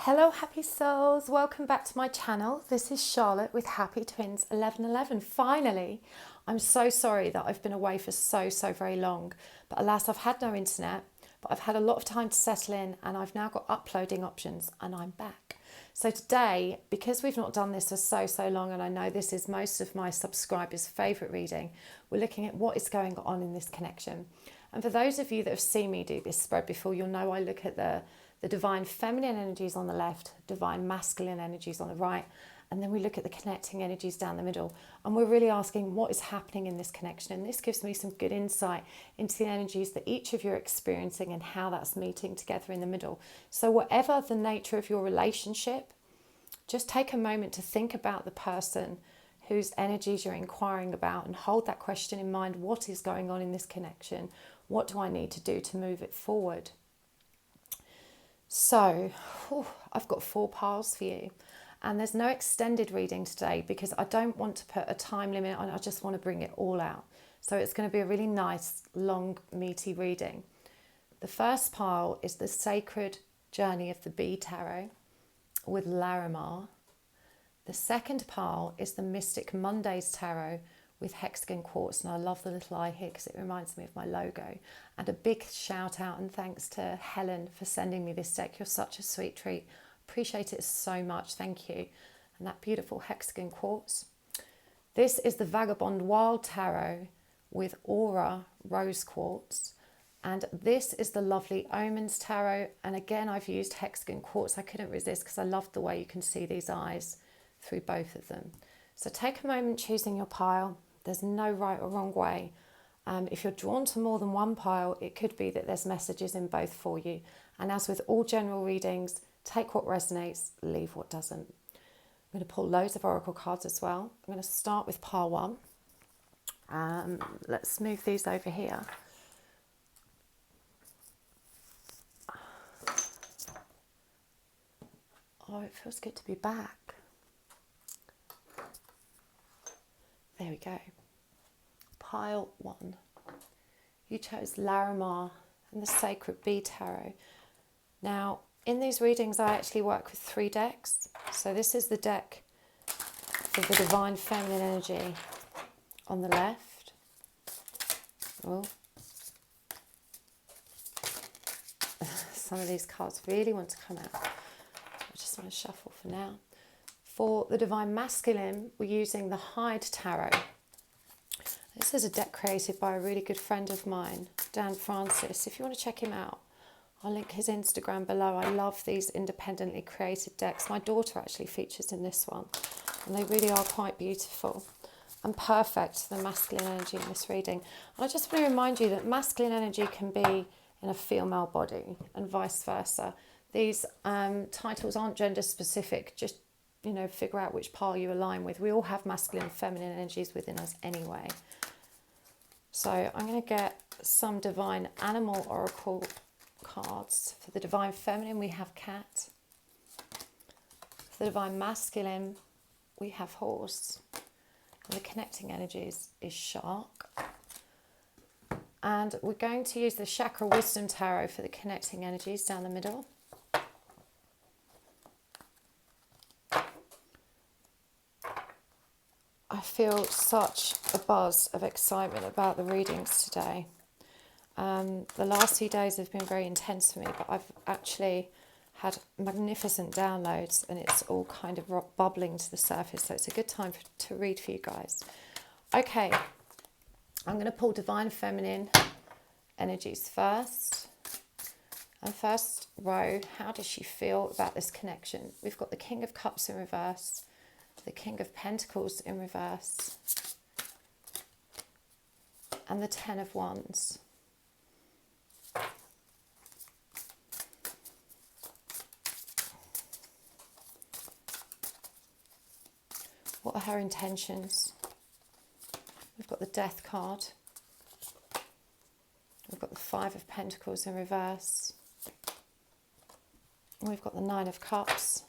Hello happy souls, welcome back to my channel. This is Charlotte with Happy Twins 1111. Finally, I'm so sorry that I've been away for so very long, but alas I've had no internet, but I've had a lot of time to settle in and I've now got uploading options and I'm back. So today, because we've not done this for so long, and I know this is most of my subscribers' favourite reading, we're looking at what is going on in this connection. And for those of you that have seen me do this spread before, you'll know I look at the divine feminine energies on the left, divine masculine energies on the right, and then we look at the connecting energies down the middle. And we're really asking what is happening in this connection. And this gives me some good insight into the energies that each of you are experiencing and how that's meeting together in the middle. So whatever the nature of your relationship, just take a moment to think about the person whose energies you're inquiring about and hold that question in mind. What is going on in this connection? What do I need to do to move it forward? So, I've got 4 piles for you, and there's no extended reading today because I don't want to put a time limit on it. I just want to bring it all out. So it's going to be a really nice, long, meaty reading. The first pile is the Sacred Journey of the Bee Tarot with Larimar. The second pile is the Mystic Mondays Tarot with Hexagon Quartz, and I love the little eye here because it reminds me of my logo. And a big shout out and thanks to Helen for sending me this deck. You're such a sweet treat. Appreciate it so much. Thank you. And that beautiful Hexagon Quartz. This is the Vagabond Wild Tarot with Aura Rose Quartz. And this is the lovely Omens Tarot. And again, I've used Hexagon Quartz. I couldn't resist because I love the way you can see these eyes through both of them. So take a moment choosing your pile. There's no right or wrong way. If you're drawn to more than one pile, it could be that there's messages in both for you. And as with all general readings, take what resonates, leave what doesn't. I'm going to pull loads of oracle cards as well. I'm going to start with pile 1. Let's move these over here. Oh, it feels good to be back. There we go. Pile 1. You chose Larimar and the Sacred Bee Tarot. Now, in these readings, I actually work with 3 decks. So this is the deck for the Divine Feminine Energy on the left. Oh. Some of these cards really want to come out. I just want to shuffle for now. For the Divine Masculine, we're using the Hyde Tarot. This is a deck created by a really good friend of mine, Dan Francis. If you want to check him out, I'll link his Instagram below. I love these independently created decks. My daughter actually features in this one, and they really are quite beautiful and perfect for the masculine energy in this reading. And I just want to remind you that masculine energy can be in a female body and vice versa. These titles aren't gender specific, just figure out which pile you align with. We all have masculine and feminine energies within us anyway. So I'm going to get some divine animal oracle cards. For the divine feminine, we have cat. For the divine masculine, we have horse. And the connecting energies is shark. And we're going to use the Chakra Wisdom Tarot for the connecting energies down the middle. I feel such a buzz of excitement about the readings today. The last few days have been very intense for me, but I've actually had magnificent downloads and it's all kind of bubbling to the surface. So it's a good time to read for you guys. Okay, I'm going to pull Divine Feminine energies first. And first row, how does she feel about this connection? We've got the King of Cups in reverse. The King of Pentacles in reverse, and the 10 of Wands. What are her intentions? We've got the Death card. We've got the 5 of Pentacles in reverse. And we've got the 9 of Cups.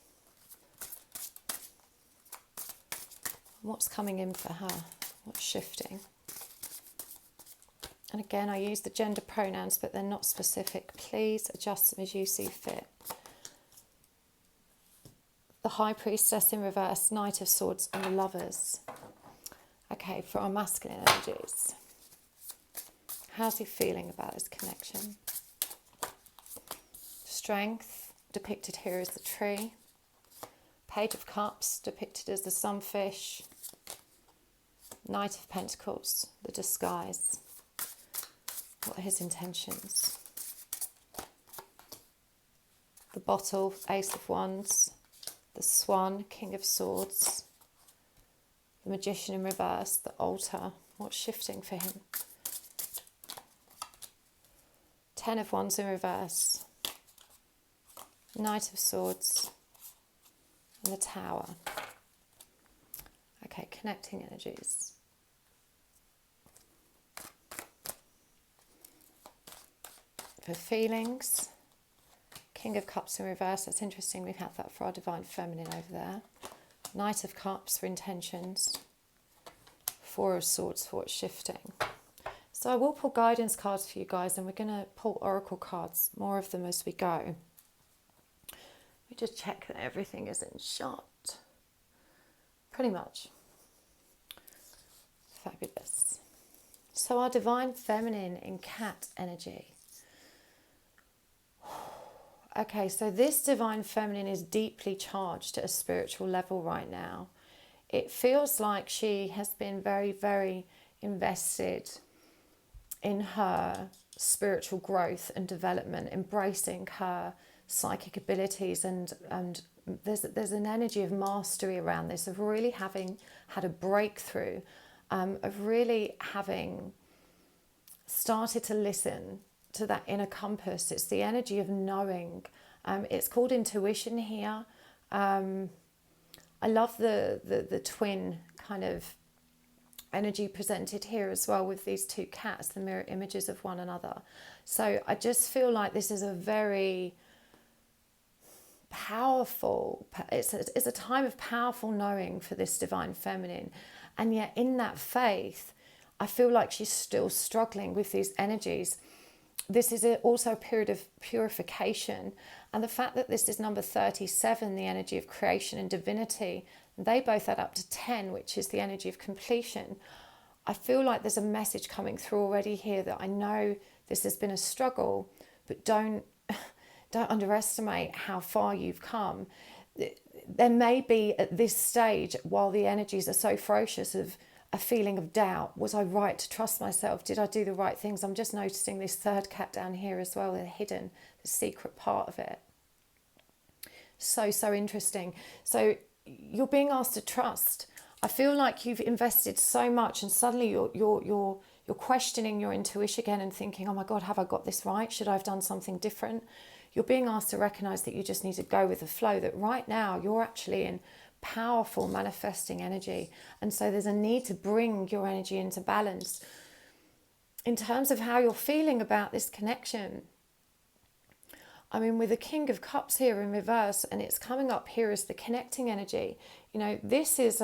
What's coming in for her? What's shifting? And again, I use the gender pronouns, but they're not specific. Please adjust them as you see fit. the High Priestess in reverse, Knight of Swords, and the Lovers. Okay, for our masculine energies. How's he feeling about his connection? Strength, depicted here as the tree. Page of Cups, depicted as the sunfish. Knight of Pentacles, the disguise. What are his intentions? The Bottle, Ace of Wands. The Swan, King of Swords. The Magician in reverse, the Altar. What's shifting for him? Ten of Wands in reverse. Knight of Swords. And the Tower. Okay, connecting energies. For feelings, King of Cups in reverse. That's interesting. We've had that for our Divine Feminine over there. Knight of Cups for intentions. Four of Swords for what's shifting. So I will pull guidance cards for you guys, and we're going to pull oracle cards, more of them as we go. We just check that everything is in shot. Pretty much. Fabulous. So our Divine Feminine in Cat energy. Okay, so this Divine Feminine is deeply charged at a spiritual level right now. It feels like she has been very, very invested in her spiritual growth and development, embracing her psychic abilities, and there's an energy of mastery around this, of really having had a breakthrough, of really having started to listen to that inner compass. It's the energy of knowing. It's called intuition here. I love the twin kind of energy presented here as well, with these two cats, the mirror images of one another. So I just feel like this is a very powerful, it's a time of powerful knowing for this Divine Feminine. And yet in that faith, I feel like she's still struggling with these energies. This is also a period of purification. And the fact that this is number 37, the energy of creation and divinity, they both add up to 10, which is the energy of completion. I feel like there's a message coming through already here that I know this has been a struggle, but don't underestimate how far you've come. There may be at this stage, while the energies are so ferocious, of a feeling of doubt. Was I right to trust myself? Did I do the right things? I'm just noticing this third cat down here as well, the hidden, the secret part of it. So interesting. So you're being asked to trust. I feel like you've invested so much, and suddenly you're questioning your intuition again and thinking, oh my God, have I got this right? Should I have done something different? You're being asked to recognize that you just need to go with the flow, that right now you're actually in powerful manifesting energy. And so there's a need to bring your energy into balance. In terms of how you're feeling about this connection, I mean, with the King of Cups here in reverse, and it's coming up here as the connecting energy, you know, this is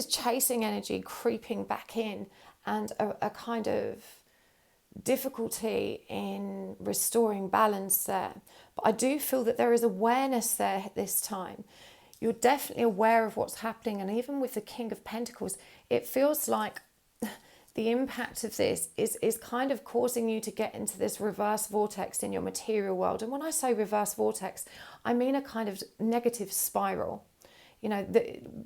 chasing energy creeping back in, and a kind of difficulty in restoring balance there. But I do feel that there is awareness there at this time. You're definitely aware of what's happening. And even with the King of Pentacles, it feels like the impact of this is kind of causing you to get into this reverse vortex in your material world. And when I say reverse vortex, I mean a kind of negative spiral. You know,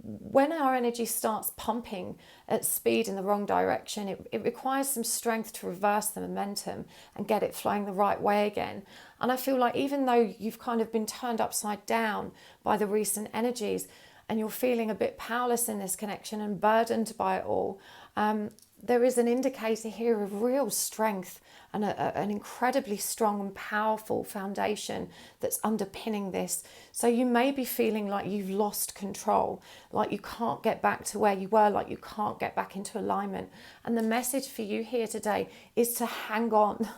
when our energy starts pumping at speed in the wrong direction, it requires some strength to reverse the momentum and get it flowing the right way again. And I feel like even though you've kind of been turned upside down by the recent energies, and you're feeling a bit powerless in this connection and burdened by it all, there is an indicator here of real strength and an incredibly strong and powerful foundation that's underpinning this. So you may be feeling like you've lost control, like you can't get back to where you were, like you can't get back into alignment. And the message for you here today is to hang on,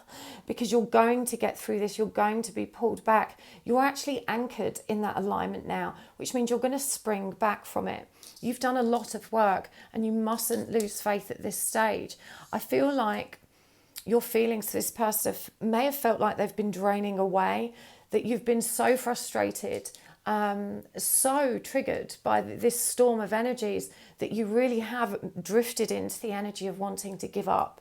because you're going to get through this. You're going to be pulled back. You're actually anchored in that alignment now, which means you're going to spring back from it. You've done a lot of work, and you mustn't lose faith at this stage. I feel like your feelings for this person may have felt like they've been draining away, that you've been so frustrated so triggered by this storm of energies that you really have drifted into the energy of wanting to give up.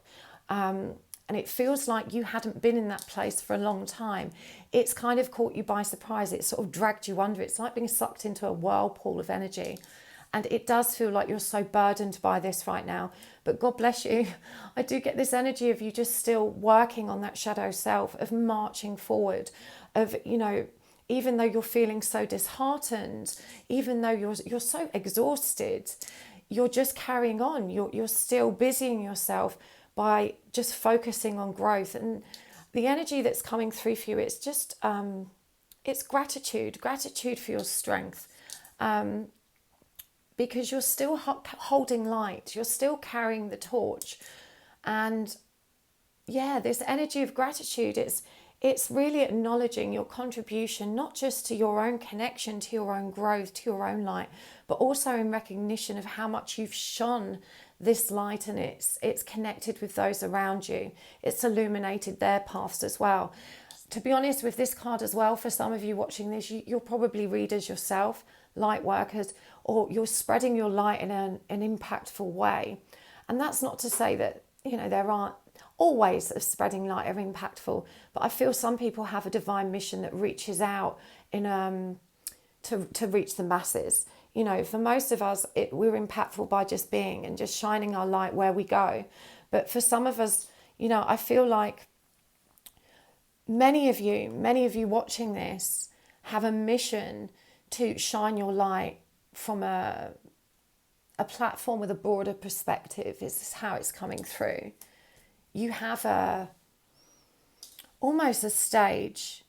And it feels like you hadn't been in that place for a long time. It's kind of caught you by surprise. It sort of dragged you under. It's like being sucked into a whirlpool of energy. And it does feel like you're so burdened by this right now. But God bless you. I do get this energy of you just still working on that shadow self, of marching forward, of, you know, even though you're feeling so disheartened, even though you're so exhausted, you're just carrying on. You're still busying yourself by just focusing on growth. And the energy that's coming through for you, it's just, it's gratitude for your strength. Because you're still holding light, you're still carrying the torch. And yeah, this energy of gratitude, it's really acknowledging your contribution, not just to your own connection, to your own growth, to your own light, but also in recognition of how much you've shone this light, and it's connected with those around you. It's illuminated their paths as well. To be honest, with this card as well, for some of you watching this, you're probably readers yourself, light workers, or you're spreading your light in an impactful way. And that's not to say that, you know, there aren't all ways of spreading light are impactful, but I feel some people have a divine mission that reaches out in to reach the masses. You know, for most of us, we're impactful by just being and just shining our light where we go. But for some of us, you know, I feel like many of you watching this have a mission to shine your light from a platform with a broader perspective. Is how it's coming through. You have almost a stage,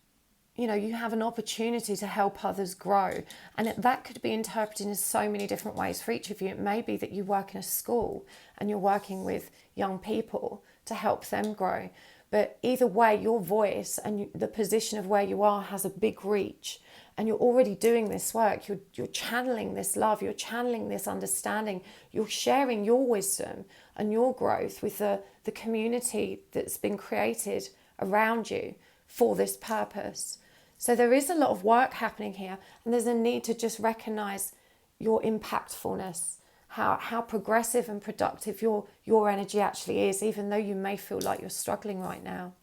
you know, you have an opportunity to help others grow. And that could be interpreted in so many different ways for each of you. It may be that you work in a school and you're working with young people to help them grow. But either way, your voice and the position of where you are has a big reach. And you're already doing this work. You're channeling this love. You're channeling this understanding. You're sharing your wisdom and your growth with the community that's been created around you for this purpose. So there is a lot of work happening here. And there's a need to just recognize your impactfulness, how progressive and productive your energy actually is, even though you may feel like you're struggling right now.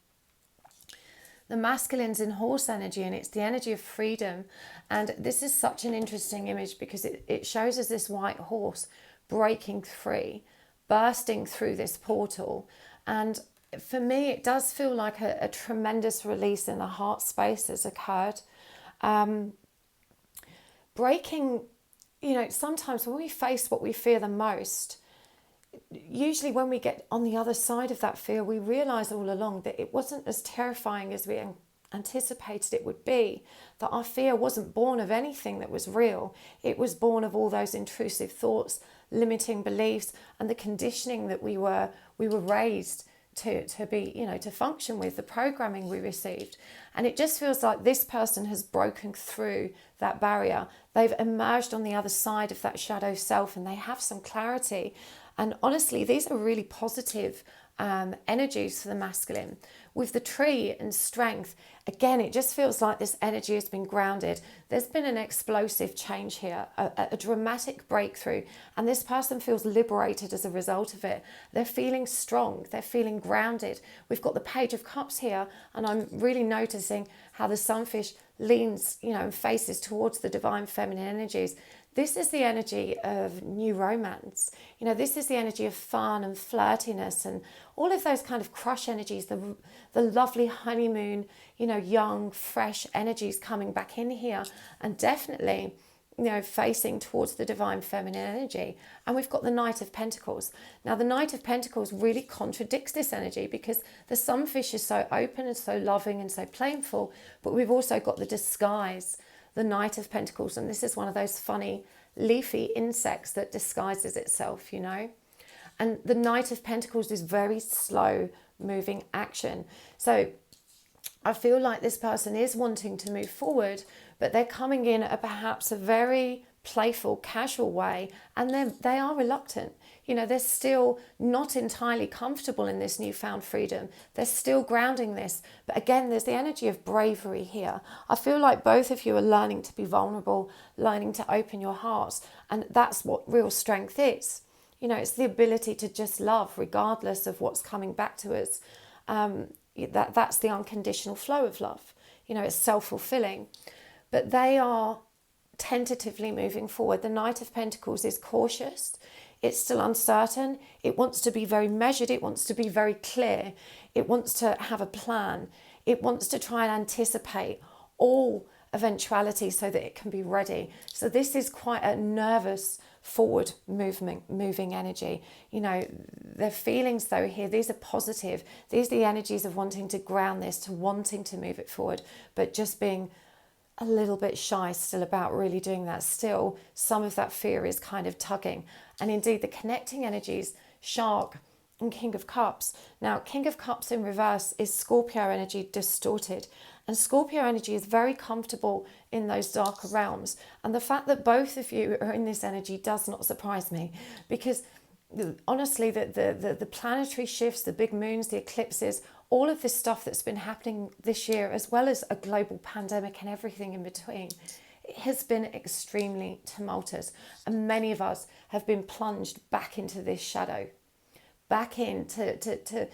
The masculine's in horse energy, and it's the energy of freedom. And this is such an interesting image because it shows us this white horse breaking free, bursting through this portal. And for me, it does feel like a tremendous release in the heart space has occurred. Breaking, you know, sometimes when we face what we fear the most, usually when we get on the other side of that fear, we realize all along that it wasn't as terrifying as we anticipated it would be, that our fear wasn't born of anything that was real. It was born of all those intrusive thoughts, limiting beliefs, and the conditioning that we were raised to be, you know, to function with, the programming we received. And it just feels like this person has broken through that barrier. They've emerged on the other side of that shadow self, and they have some clarity. And honestly, these are really positive energies for the masculine. With the tree and strength, again, it just feels like this energy has been grounded. There's been an explosive change here, a dramatic breakthrough, and this person feels liberated as a result of it. They're feeling strong, they're feeling grounded. We've got the Page of Cups here, and I'm really noticing how the sunfish leans, you know, and faces towards the divine feminine energies. This is the energy of new romance. You know, this is the energy of fun and flirtiness and all of those kind of crush energies, the lovely honeymoon, you know, young, fresh energies coming back in here, and definitely, you know, facing towards the divine feminine energy. And we've got the Knight of Pentacles. Now, the Knight of Pentacles really contradicts this energy because the sunfish is so open and so loving and so playful, but we've also got the disguise, the Knight of Pentacles, and this is one of those funny leafy insects that disguises itself, you know. And the Knight of Pentacles is very slow moving action. So I feel like this person is wanting to move forward, but they're coming in at perhaps a very playful, casual way, and then they are reluctant. You know, they're still not entirely comfortable in this newfound freedom. They're still grounding this. But again, there's the energy of bravery here. I feel like both of you are learning to be vulnerable, learning to open your hearts. And that's what real strength is. You know, it's the ability to just love regardless of what's coming back to us. That's the unconditional flow of love. You know, it's self-fulfilling. But they are tentatively moving forward. The Knight of Pentacles is cautious. It's still uncertain. It wants to be very measured. It wants to be very clear. It wants to have a plan. It wants to try and anticipate all eventualities so that it can be ready. So this is quite a nervous, forward moving energy. You know, their feelings though here, these are positive. These are the energies of wanting to ground this, to wanting to move it forward, but just being a little bit shy still about really doing that. Still, some of that fear is kind of tugging. And indeed, the connecting energies, Shark and King of Cups. Now, King of Cups in reverse is Scorpio energy distorted. And Scorpio energy is very comfortable in those darker realms. And the fact that both of you are in this energy does not surprise me, because honestly, the planetary shifts, the big moons, the eclipses, all of this stuff that's been happening this year, as well as a global pandemic and everything in between, it has been extremely tumultuous. And many of us have been plunged back into this shadow, back in to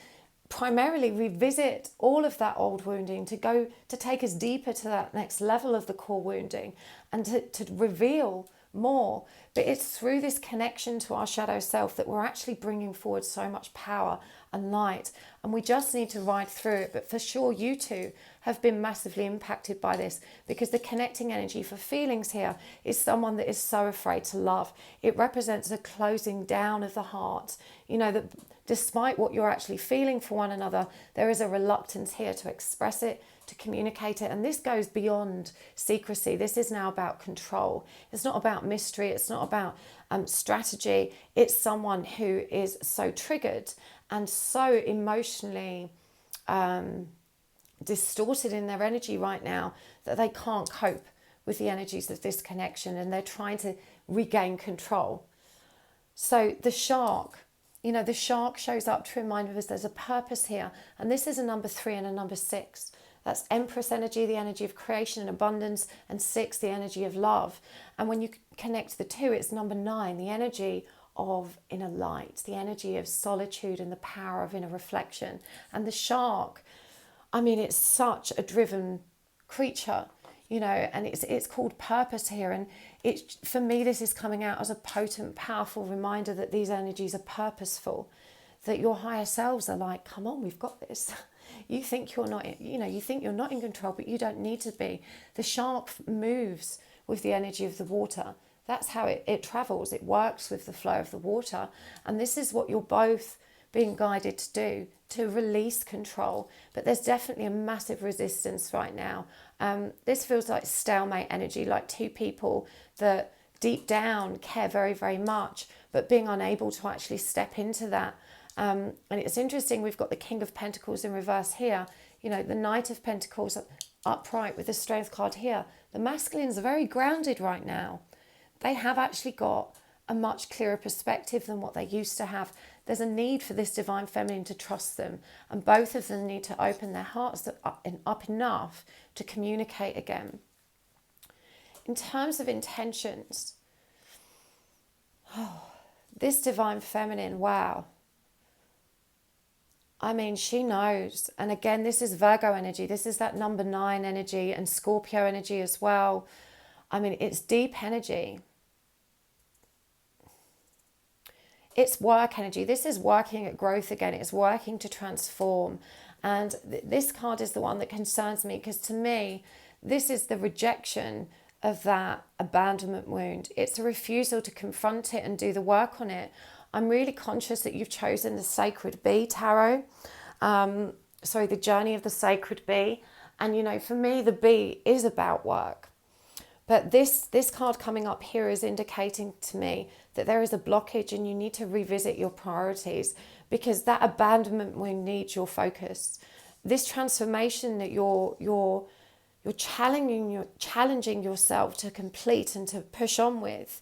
primarily revisit all of that old wounding, to take us deeper to that next level of the core wounding, and to reveal more. But it's through this connection to our shadow self that we're actually bringing forward so much power and light, and we just need to ride through it. But for sure, you two have been massively impacted by this, because the connecting energy for feelings here is someone that is so afraid to love. It represents a closing down of the heart. You know, that despite what you're actually feeling for one another, there is a reluctance here to express it, to communicate it. And this goes beyond secrecy. This is now about control. It's not about mystery. It's not about strategy. It's someone who is so triggered and so emotionally distorted in their energy right now that they can't cope with the energies of this connection, and they're trying to regain control. So the shark, you know, the shark shows up to remind us there's a purpose here. And this is a number 3 and a number 6. That's Empress energy, the energy of creation and abundance, and 6, the energy of love. And when you connect the two, it's number 9, the energy of inner light, the energy of solitude and the power of inner reflection. And the shark, I mean, it's such a driven creature, you know, and it's called purpose here. And it, for me, this is coming out as a potent, powerful reminder that these energies are purposeful, that your higher selves are like, come on, we've got this. You think you're not, you know, you think you're not in control, but you don't need to be. The shark moves with the energy of the water. That's how it travels. It works with the flow of the water. And this is what you're both being guided to do, to release control. But there's definitely a massive resistance right now. This feels like stalemate energy, like two people that deep down care very, very much, but being unable to actually step into that. And it's interesting, we've got the King of Pentacles in reverse here. You know, the Knight of Pentacles upright with the Strength card here. The masculines are very grounded right now. They have actually got a much clearer perspective than what they used to have. There's a need for this divine feminine to trust them, and both of them need to open their hearts up enough to communicate again. In terms of intentions, this divine feminine, wow. I mean, she knows. And again, this is Virgo energy. This is that number 9 energy and Scorpio energy as well. I mean, it's deep energy. It's work energy. This is working at growth again. It's working to transform. And this card is the one that concerns me, because to me, this is the rejection of that abandonment wound. It's a refusal to confront it and do the work on it. I'm really conscious that you've chosen the Sacred Bee Tarot. The journey of the Sacred Bee. And, you know, for me, the bee is about work. But this card coming up here is indicating to me that there is a blockage and you need to revisit your priorities, because that abandonment wound needs your focus. This transformation that you're you're challenging yourself to complete and to push on with,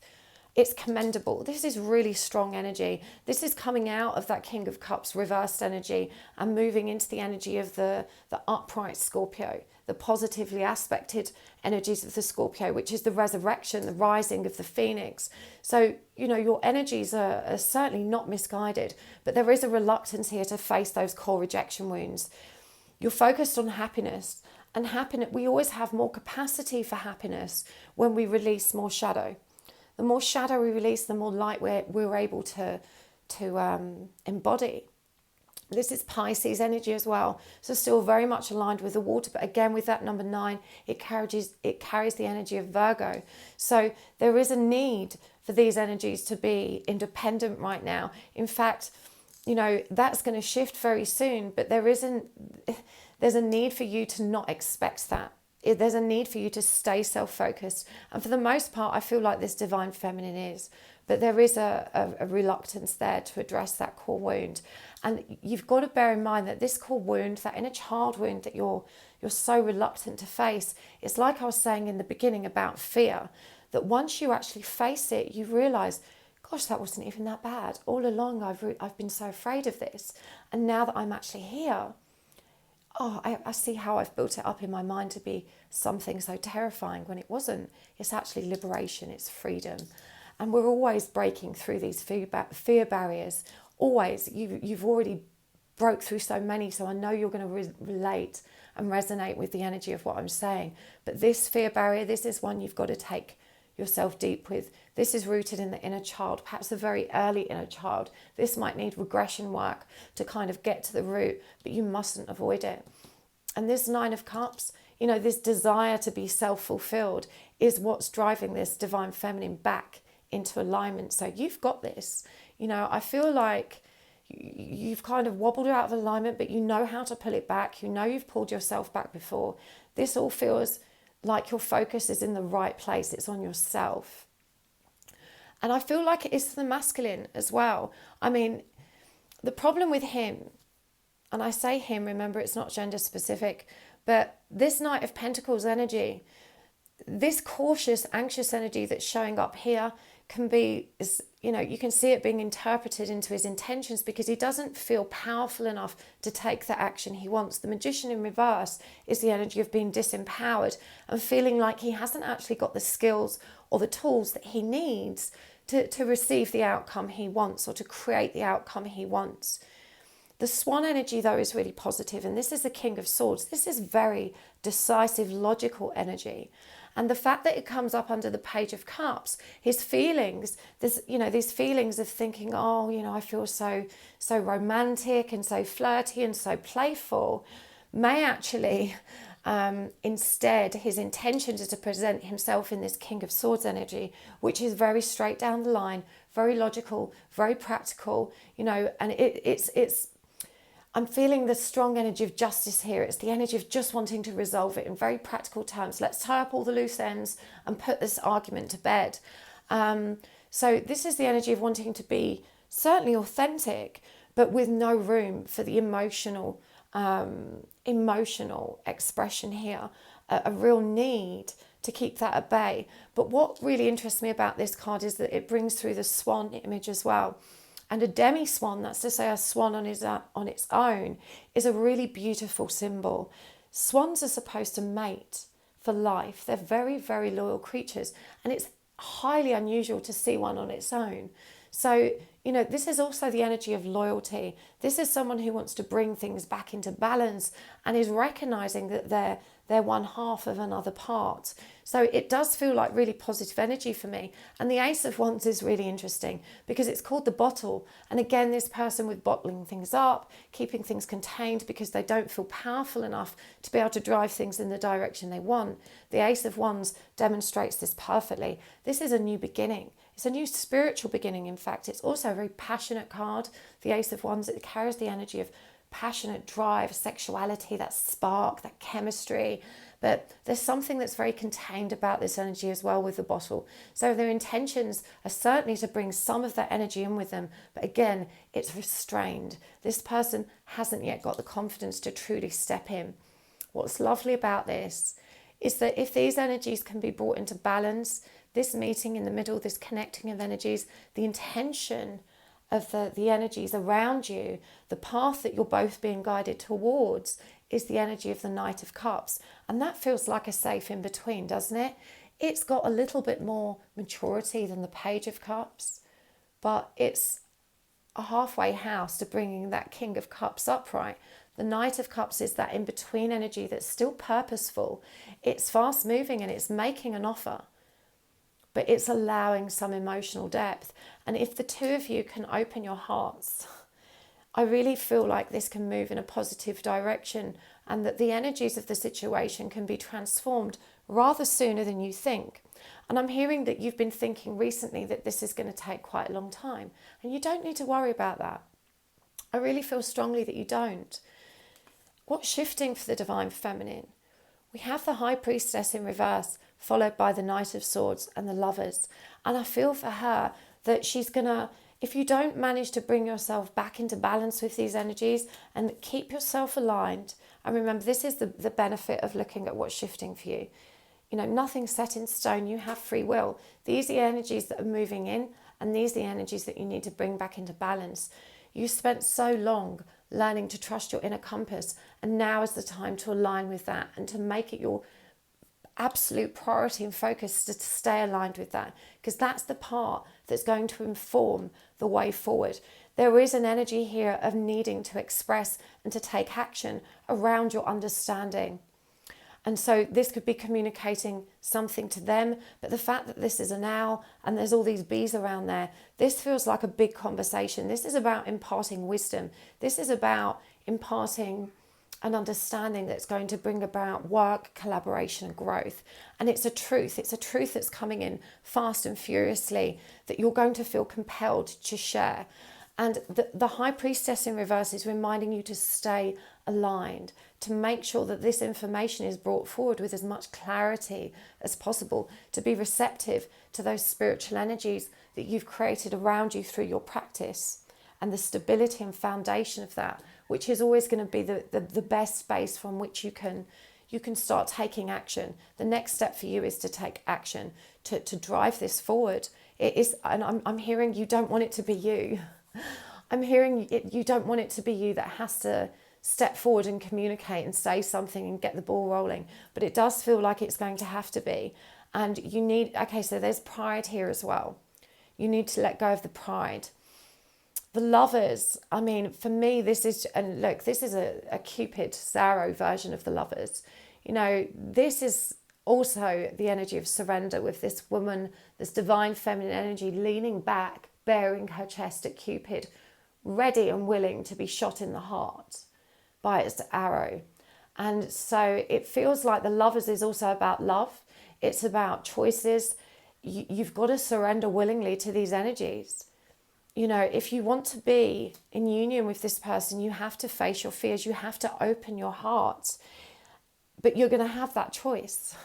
it's commendable. This is really strong energy. This is coming out of that King of Cups reversed energy and moving into the energy of the upright Scorpio, the positively aspected energies of the Scorpio, which is the resurrection, the rising of the phoenix. So, your energies are certainly not misguided, but there is a reluctance here to face those core rejection wounds. You're focused on happiness, and happiness, we always have more capacity for happiness when we release more shadow. The more shadow we release, the more light we're able to embody. This is Pisces energy as well, so still very much aligned with the water, but again with that number 9, it carries the energy of Virgo. So there is a need for these energies to be independent right now. In fact, that's going to shift very soon, but there's a need for you to not expect that. There's a need for you to stay self-focused. And for the most part, I feel like this divine feminine is. But there is a reluctance there to address that core wound. And you've got to bear in mind that this core wound, that inner child wound that you're so reluctant to face, it's like I was saying in the beginning about fear, that once you actually face it, you realise, gosh, that wasn't even that bad. All along, I've been so afraid of this. And now that I'm actually here, I see how I've built it up in my mind to be something so terrifying when it wasn't. It's actually liberation, it's freedom. And we're always breaking through these fear barriers. Always. You've already broke through so many, so I know you're going to relate and resonate with the energy of what I'm saying. But this fear barrier, this is one you've got to take yourself deep with. This is rooted in the inner child, perhaps a very early inner child. This might need regression work to kind of get to the root, but you mustn't avoid it. And this 9 of Cups, this desire to be self-fulfilled is what's driving this divine feminine back into alignment. So you've got this. I feel like you've kind of wobbled out of alignment, but you know how to pull it back. You've pulled yourself back before. This all feels like your focus is in the right place. It's on yourself. And I feel like it is for the masculine as well. I mean, the problem with him, and I say him, remember it's not gender specific, but this Knight of Pentacles energy, this cautious, anxious energy that's showing up here can be, you can see it being interpreted into his intentions because he doesn't feel powerful enough to take the action he wants. The Magician in reverse is the energy of being disempowered and feeling like he hasn't actually got the skills or the tools that he needs to receive the outcome he wants or to create the outcome he wants. The Swan energy, though, is really positive, and this is the King of Swords. This is very decisive, logical energy. And the fact that it comes up under the Page of Cups, his feelings, these feelings of thinking, I feel so romantic and so flirty and so playful, may actually, instead, his intention is to present himself in this King of Swords energy, which is very straight down the line, very logical, very practical, and it's I'm feeling the strong energy of justice here. It's the energy of just wanting to resolve it in very practical terms. Let's tie up all the loose ends and put this argument to bed. So this is the energy of wanting to be certainly authentic, but with no room for the emotional expression here, a real need to keep that at bay. But what really interests me about this card is that it brings through the swan image as well. And a demi-swan, that's to say a swan on its own, is a really beautiful symbol. Swans are supposed to mate for life. They're very, very loyal creatures. And it's highly unusual to see one on its own. So, this is also the energy of loyalty. This is someone who wants to bring things back into balance and is recognizing that they're one half of another part. So it does feel like really positive energy for me. And the Ace of Wands is really interesting because it's called the bottle. And again, this person with bottling things up, keeping things contained because they don't feel powerful enough to be able to drive things in the direction they want. The Ace of Wands demonstrates this perfectly. This is a new beginning. It's a new spiritual beginning, in fact. It's also a very passionate card. The Ace of Wands, it carries the energy of passionate drive, sexuality, that spark, that chemistry. But there's something that's very contained about this energy as well with the bottle. So their intentions are certainly to bring some of that energy in with them. But again, it's restrained. This person hasn't yet got the confidence to truly step in. What's lovely about this is that if these energies can be brought into balance, this meeting in the middle, this connecting of energies, the intention of the energies around you, the path that you're both being guided towards is the energy of the Knight of Cups. And that feels like a safe in between, doesn't it? It's got a little bit more maturity than the Page of Cups, but it's a halfway house to bringing that King of Cups upright. The Knight of Cups is that in-between energy that's still purposeful. It's fast moving and it's making an offer, but it's allowing some emotional depth. And if the two of you can open your hearts, I really feel like this can move in a positive direction, and that the energies of the situation can be transformed rather sooner than you think. And I'm hearing that you've been thinking recently that this is going to take quite a long time, and you don't need to worry about that. I really feel strongly that you don't. What's shifting for the Divine Feminine? We have the High Priestess in reverse, followed by the Knight of Swords and the Lovers. And I feel for her that she's going to, if you don't manage to bring yourself back into balance with these energies and keep yourself aligned, and remember, this is the benefit of looking at what's shifting for you. You know, nothing's set in stone. You have free will. These are the energies that are moving in, and these are the energies that you need to bring back into balance. You spent so long learning to trust your inner compass, and now is the time to align with that and to make it your absolute priority and focus to stay aligned with that, because that's the part that's going to inform the way forward. There is an energy here of needing to express and to take action around your understanding. And so this could be communicating something to them, but the fact that this is an owl and there's all these bees around there, this feels like a big conversation. This is about imparting wisdom. This is about imparting an understanding that's going to bring about work, collaboration, and growth. And it's a truth. It's a truth that's coming in fast and furiously that you're going to feel compelled to share. And the High Priestess in reverse is reminding you to stay aligned, to make sure that this information is brought forward with as much clarity as possible, to be receptive to those spiritual energies that you've created around you through your practice, and the stability and foundation of that, which is always going to be the best space from which you can start taking action. The next step for you is to take action, to drive this forward. It is, and I'm hearing you don't want it to be you. I'm hearing you don't want it to be you that has to step forward and communicate and say something and get the ball rolling. But it does feel like it's going to have to be. And you need, okay, so there's pride here as well. You need to let go of the pride. The Lovers, I mean, for me, this is, and look, this is a Cupid Zarrow version of the Lovers. You know, this is also the energy of surrender with this woman, this divine feminine energy leaning back, bearing her chest at Cupid, ready and willing to be shot in the heart by its arrow. And so it feels like the Lovers is also about love. It's about choices. You've got to surrender willingly to these energies. You know, if you want to be in union with this person, you have to face your fears. You have to open your heart. But you're going to have that choice.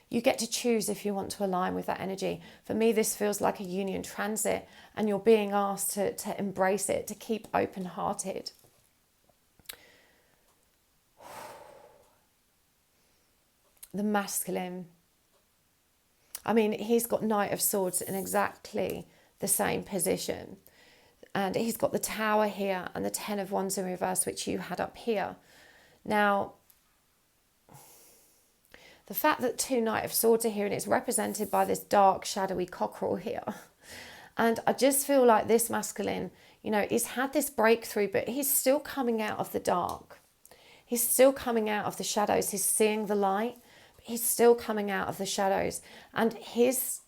You get to choose if you want to align with that energy. For me, this feels like a union transit, and you're being asked to embrace it, to keep open-hearted. The masculine. I mean, he's got Knight of Swords in exactly the same position. And he's got the Tower here and the Ten of Wands in reverse, which you had up here. Now, the fact that two Knight of Swords are here and it's represented by this dark, shadowy cockerel here. And I just feel like this masculine, you know, he's had this breakthrough, but he's still coming out of the dark. He's still coming out of the shadows. He's seeing the light, but he's still coming out of the shadows. And his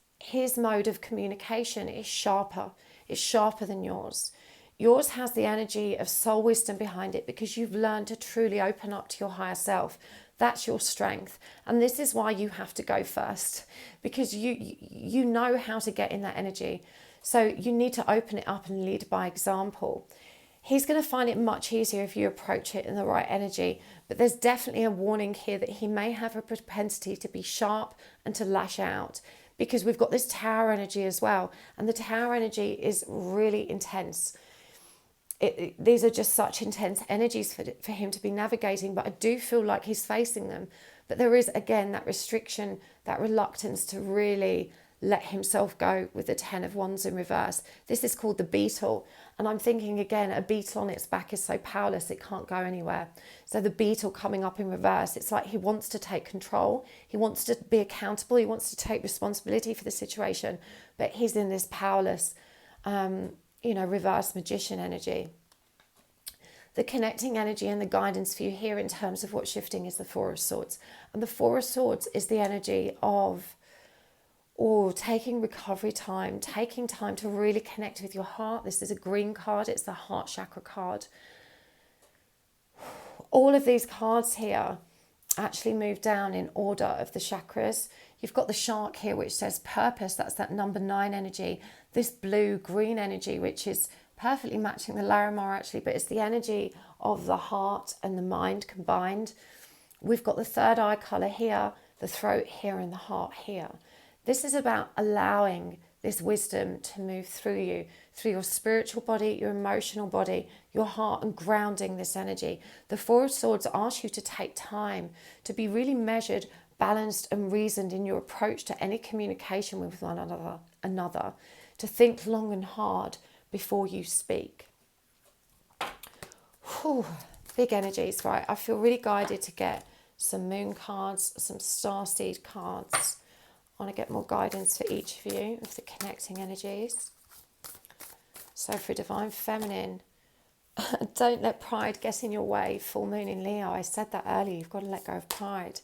mode of communication is sharper. It's sharper than yours. Yours has the energy of soul wisdom behind it because you've learned to truly open up to your higher self. That's your strength. And this is why you have to go first, because you know how to get in that energy. So you need to open it up and lead by example. He's going to find it much easier if you approach it in the right energy. But there's definitely a warning here that he may have a propensity to be sharp and to lash out, because we've got this Tower energy as well. And the Tower energy is really intense. These are just such intense energies for him to be navigating, but I do feel like he's facing them. But there is, again, that restriction, that reluctance to really let himself go with the 10 of Wands in reverse. This is called the beetle. And I'm thinking, again, a beetle on its back is so powerless, it can't go anywhere. So the beetle coming up in reverse, it's like he wants to take control. He wants to be accountable. He wants to take responsibility for the situation. But he's in this powerless, reverse magician energy. The connecting energy and the guidance for you here in terms of what's shifting is the Four of Swords. And the Four of Swords is the energy of taking recovery time, taking time to really connect with your heart. This is a green card. It's the heart chakra card. All of these cards here actually move down in order of the chakras. You've got the shark here, which says purpose. That's that number 9 energy. This blue-green energy, which is perfectly matching the Larimar actually, but it's the energy of the heart and the mind combined. We've got the third eye colour here, the throat here, and the heart here. This is about allowing this wisdom to move through you, through your spiritual body, your emotional body, your heart, and grounding this energy. The Four of Swords asks you to take time to be really measured, balanced, and reasoned in your approach to any communication with one another, to think long and hard before you speak. Whew, big energies, right? I feel really guided to get some moon cards, some starseed cards. I want to get more guidance for each of you of the connecting energies. So for Divine Feminine, don't let pride get in your way. Full moon in Leo. I said that earlier. You've got to let go of pride.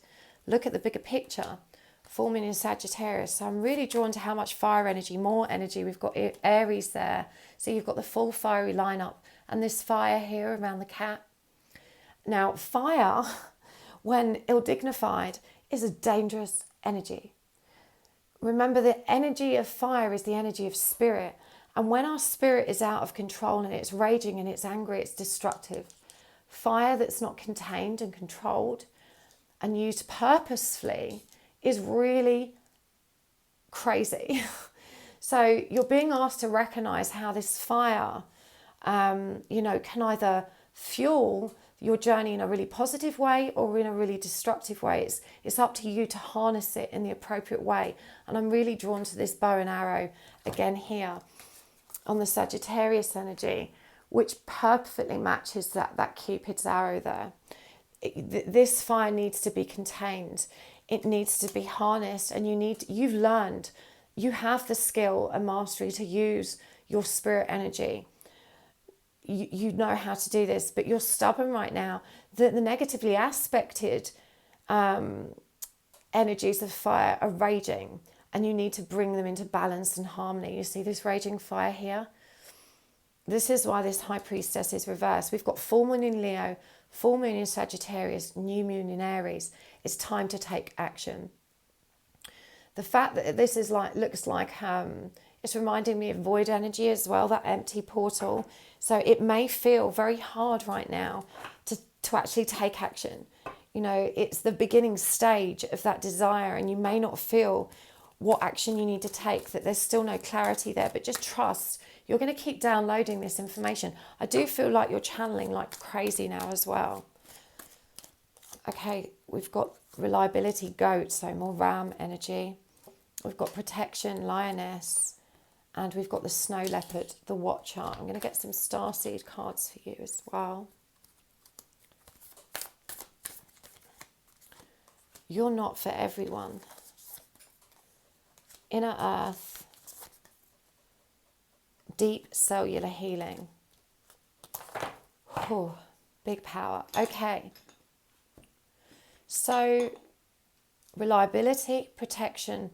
Look at the bigger picture. Full moon in Sagittarius. So I'm really drawn to how much fire energy, more energy. We've got Aries there. So you've got the full fiery lineup. And this fire here around the cat. Now, fire, when ill-dignified, is a dangerous energy. Remember, the energy of fire is the energy of spirit. And when our spirit is out of control and it's raging and it's angry, it's destructive. Fire that's not contained and controlled and used purposefully is really crazy. So you're being asked to recognize how this fire, can either fuel your journey in a really positive way or in a really destructive way. It's up to you to harness it in the appropriate way. And I'm really drawn to this bow and arrow again here on the Sagittarius energy, which perfectly matches that Cupid's arrow there. This fire needs to be contained. It needs to be harnessed, and you've learned, you have the skill and mastery to use your spirit energy. You know how to do this, but you're stubborn right now. The negatively aspected energies of fire are raging, and you need to bring them into balance and harmony. You see this raging fire here? This is why this High Priestess is reversed. We've got full moon in Leo, full moon in Sagittarius, new moon in Aries. It's time to take action. The fact that this is looks like it's reminding me of void energy as well, that empty portal. So it may feel very hard right now to actually take action. It's the beginning stage of that desire, and you may not feel what action you need to take, that there's still no clarity there, but just trust. You're going to keep downloading this information. I do feel like you're channeling like crazy now as well. Okay, we've got reliability, goat, so more ram energy. We've got protection, lioness. And we've got the snow leopard, the watcher. I'm going to get some starseed cards for you as well. You're not for everyone. Inner earth. Deep cellular healing. Oh, big power. Okay. So, reliability, protection,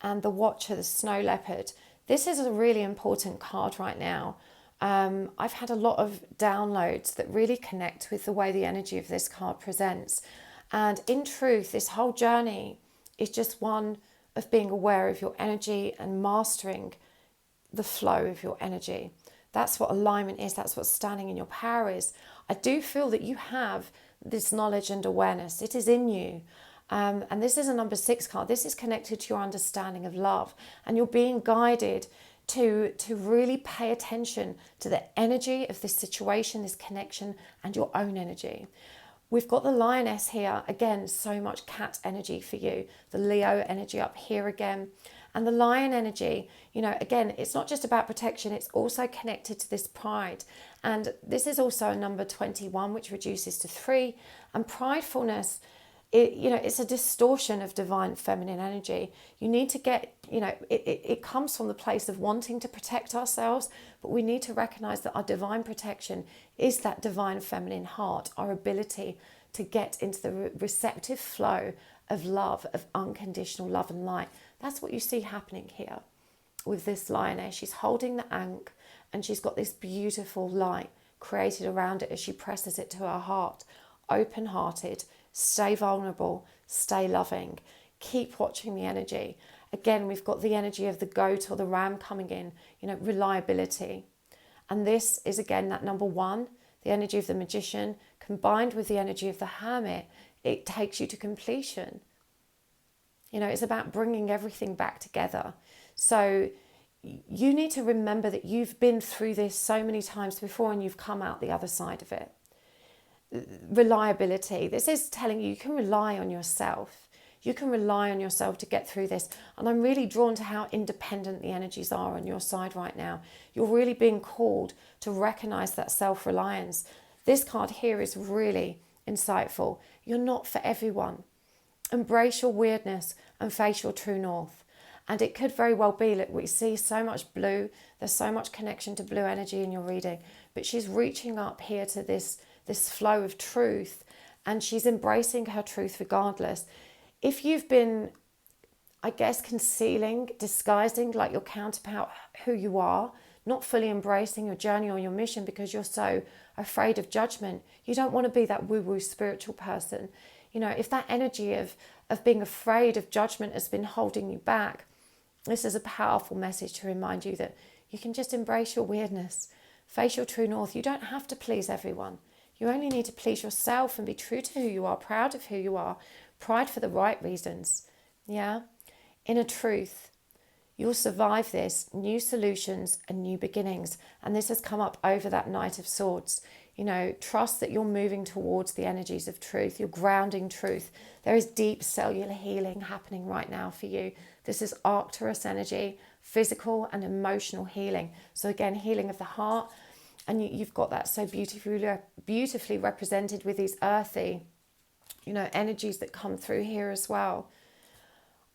and the watcher, the snow leopard. This is a really important card right now. I've had a lot of downloads that really connect with the way the energy of this card presents. And in truth, this whole journey is just one of being aware of your energy and mastering the flow of your energy. That's what alignment is. That's what standing in your power is. I do feel that you have this knowledge and awareness. It is in you. And this is a number 6 card. This is connected to your understanding of love. And you're being guided to really pay attention to the energy of this situation, this connection, and your own energy. We've got the lioness here. Again, so much cat energy for you. The Leo energy up here again. And the lion energy, again, it's not just about protection. It's also connected to this pride. And this is also a number 21, which reduces to 3. And pridefulness, it's a distortion of divine feminine energy. You need to get, it comes from the place of wanting to protect ourselves, but we need to recognize that our divine protection is that divine feminine heart, our ability to get into the receptive flow of love, of unconditional love and light. That's what you see happening here with this lioness. She's holding the ankh and she's got this beautiful light created around it as she presses it to her heart. Open-hearted, stay vulnerable, stay loving, keep watching the energy. Again, we've got the energy of the goat or the ram coming in, reliability. And this is again that number 1, the energy of the magician, combined with the energy of the hermit. It takes you to completion. It's about bringing everything back together. So you need to remember that you've been through this so many times before and you've come out the other side of it. Reliability. This is telling you can rely on yourself. You can rely on yourself to get through this. And I'm really drawn to how independent the energies are on your side right now. You're really being called to recognize that self-reliance. This card here is really insightful. You're not for everyone. Embrace your weirdness and face your true north. And it could very well be that we see so much blue. There's so much connection to blue energy in your reading. But she's reaching up here to this flow of truth, and she's embracing her truth regardless. If you've been, concealing, disguising like your counterpart who you are, not fully embracing your journey or your mission because you're so afraid of judgment, you don't want to be that woo-woo spiritual person. If that energy of being afraid of judgment has been holding you back, this is a powerful message to remind you that you can just embrace your weirdness, face your true north. You don't have to please everyone. You only need to please yourself and be true to who you are, proud of who you are, pride for the right reasons. Yeah? Inner truth. You'll survive this, new solutions and new beginnings. And this has come up over that Knight of Swords. Trust that you're moving towards the energies of truth. You're grounding truth. There is deep cellular healing happening right now for you. This is Arcturus energy, physical and emotional healing. So again, healing of the heart. And you've got that so beautifully represented with these earthy, energies that come through here as well.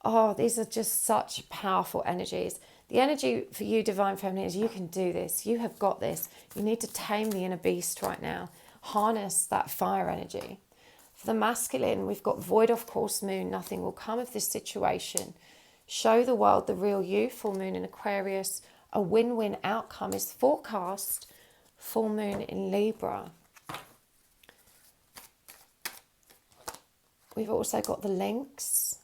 Oh, these are just such powerful energies. The energy for you, Divine Feminine, is you can do this. You have got this. You need to tame the inner beast right now. Harness that fire energy. For the masculine, we've got void of course moon. Nothing will come of this situation. Show the world the real you. Full moon in Aquarius. A win-win outcome is forecast. Full moon in Libra. We've also got the lynx,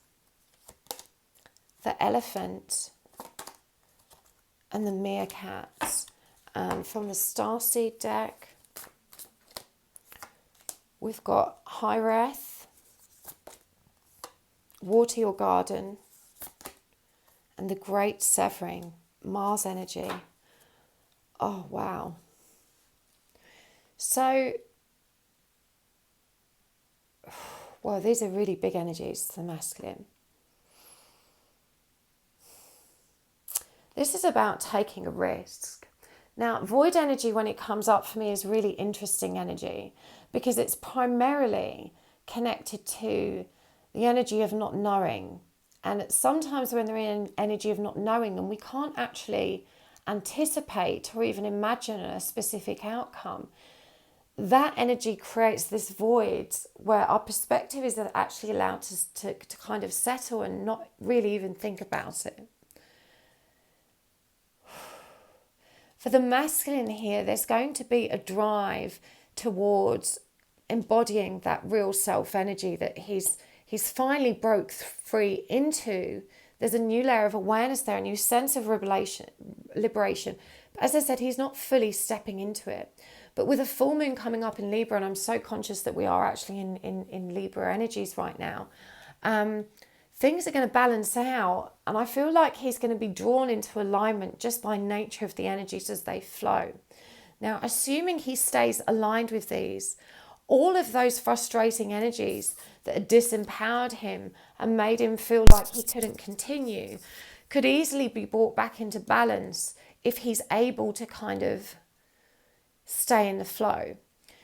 the elephant, and the meerkat. From the Starseed deck, we've got Hyreth, water your garden, and the great severing, Mars energy. Oh, wow. So, well, these are really big energies, the masculine. This is about taking a risk. Now, void energy, when it comes up for me, is really interesting energy because it's primarily connected to the energy of not knowing. And sometimes when they're in energy of not knowing them, we can't actually anticipate or even imagine a specific outcome. That energy creates this void where our perspective is actually allowed to kind of settle and not really even think about it. For the masculine here, there's going to be a drive towards embodying that real self energy that he's finally broke free into. There's a new layer of awareness there, a new sense of liberation. But as I said, he's not fully stepping into it. But with a full moon coming up in Libra, and I'm so conscious that we are actually in Libra energies right now, things are going to balance out. And I feel like he's going to be drawn into alignment just by nature of the energies as they flow. Now, assuming he stays aligned with these, All of those frustrating energies that had disempowered him and made him feel like he couldn't continue could easily be brought back into balance if he's able to kind of stay in the flow.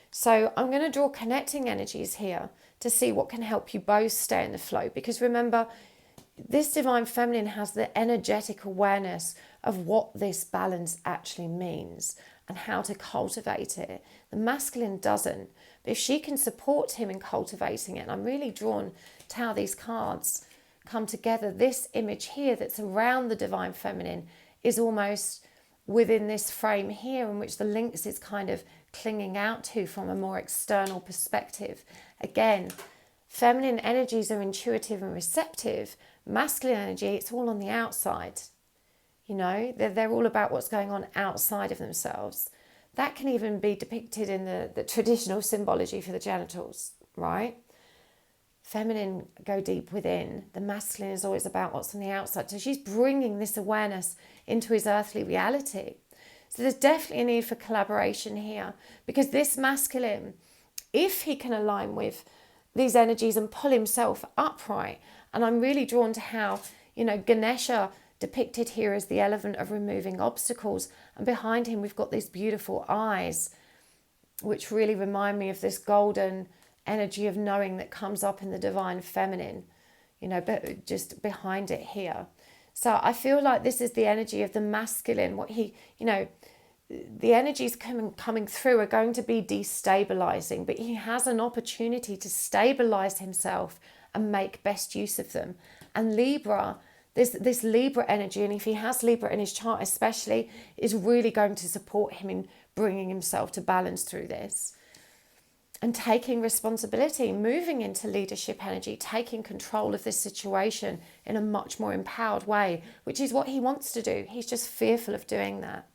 So I'm going to draw connecting energies here to see what can help you both stay in the flow. Because remember, this divine feminine has the energetic awareness of what this balance actually means and how to cultivate it. The masculine doesn't. But if she can support him in cultivating it, and I'm really drawn to how these cards come together, this image here that's around the divine feminine is almost within this frame here in which the lynx is kind of clinging out to from a more external perspective. Again, feminine energies are intuitive and receptive. Masculine energy, it's all on the outside. You know, they're all about what's going on outside of themselves. That can even be depicted in the traditional symbology for the genitals, right? Feminine go deep within. The masculine is always about what's on the outside. So she's bringing this awareness into his earthly reality. So there's definitely a need for collaboration here, because this masculine, if he can align with these energies and pull himself upright, and I'm really drawn to how, you know, Ganesha depicted here as the elephant of removing obstacles, and behind him we've got these beautiful eyes which really remind me of this golden energy of knowing that comes up in the divine feminine, you know, but just behind it here. So I feel like this is the energy of the masculine. What he, you know, the energies coming through are going to be destabilizing, but he has an opportunity to stabilize himself and make best use of them. And Libra, this Libra energy, and if he has Libra in his chart especially, is really going to support him in bringing himself to balance through this and taking responsibility, moving into leadership energy, taking control of this situation in a much more empowered way, which is what he wants to do. He's just fearful of doing that.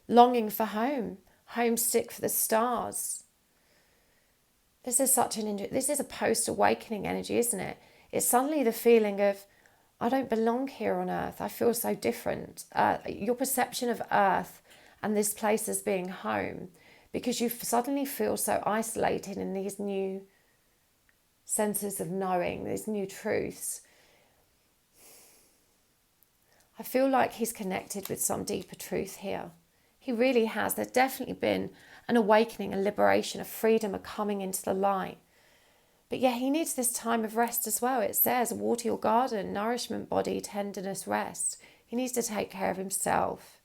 Longing for home, homesick for the stars. This is this is a post-awakening energy, isn't it? It's suddenly the feeling of, I don't belong here on earth. I feel so different. Your perception of earth and this place as being home, because you suddenly feel so isolated in these new senses of knowing, these new truths. I feel like he's connected with some deeper truth here. He really has. There's definitely been an awakening, a liberation, a freedom, a coming into the light. But yeah, he needs this time of rest as well. It says, water your garden, nourishment, body, tenderness, rest. He needs to take care of himself.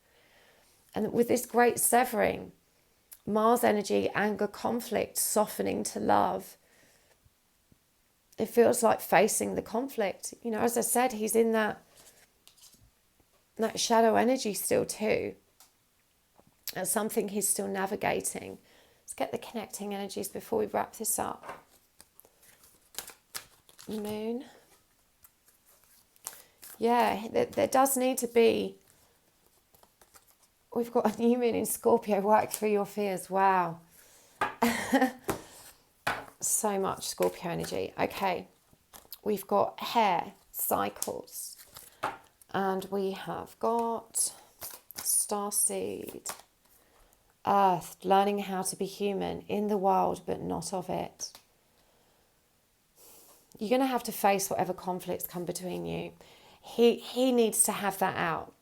And with this great severing, Mars energy, anger, conflict, softening to love. It feels like facing the conflict. You know, as I said, he's in that shadow energy still too. That's something he's still navigating. Let's get the connecting energies before we wrap this up. Moon. Yeah, there does need to be. We've got a new moon in Scorpio. Work through your fears. Wow. So much Scorpio energy. Okay. We've got hair, cycles. And we have got Starseed. Earth, learning how to be human in the wild but not of it. You're going to have to face whatever conflicts come between you. He needs to have that out.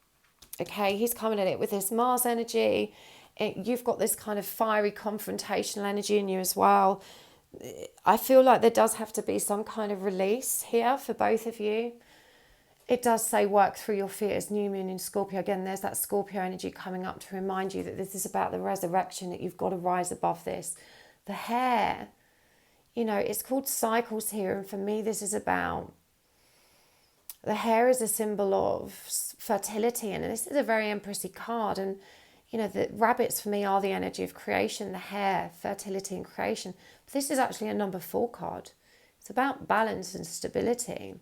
Okay, he's coming at it with this Mars energy. You've got this kind of fiery confrontational energy in you as well. I feel like there does have to be some kind of release here for both of you. It does say work through your fears, new moon in Scorpio. Again, there's that Scorpio energy coming up to remind you that this is about the resurrection, that you've got to rise above this. The hair, you know, it's called cycles here. And for me, this is about, the hair is a symbol of fertility. And this is a very empressy card. And, you know, the rabbits for me are the energy of creation, the hair, fertility and creation. But this is actually a number 4 card. It's about balance and stability.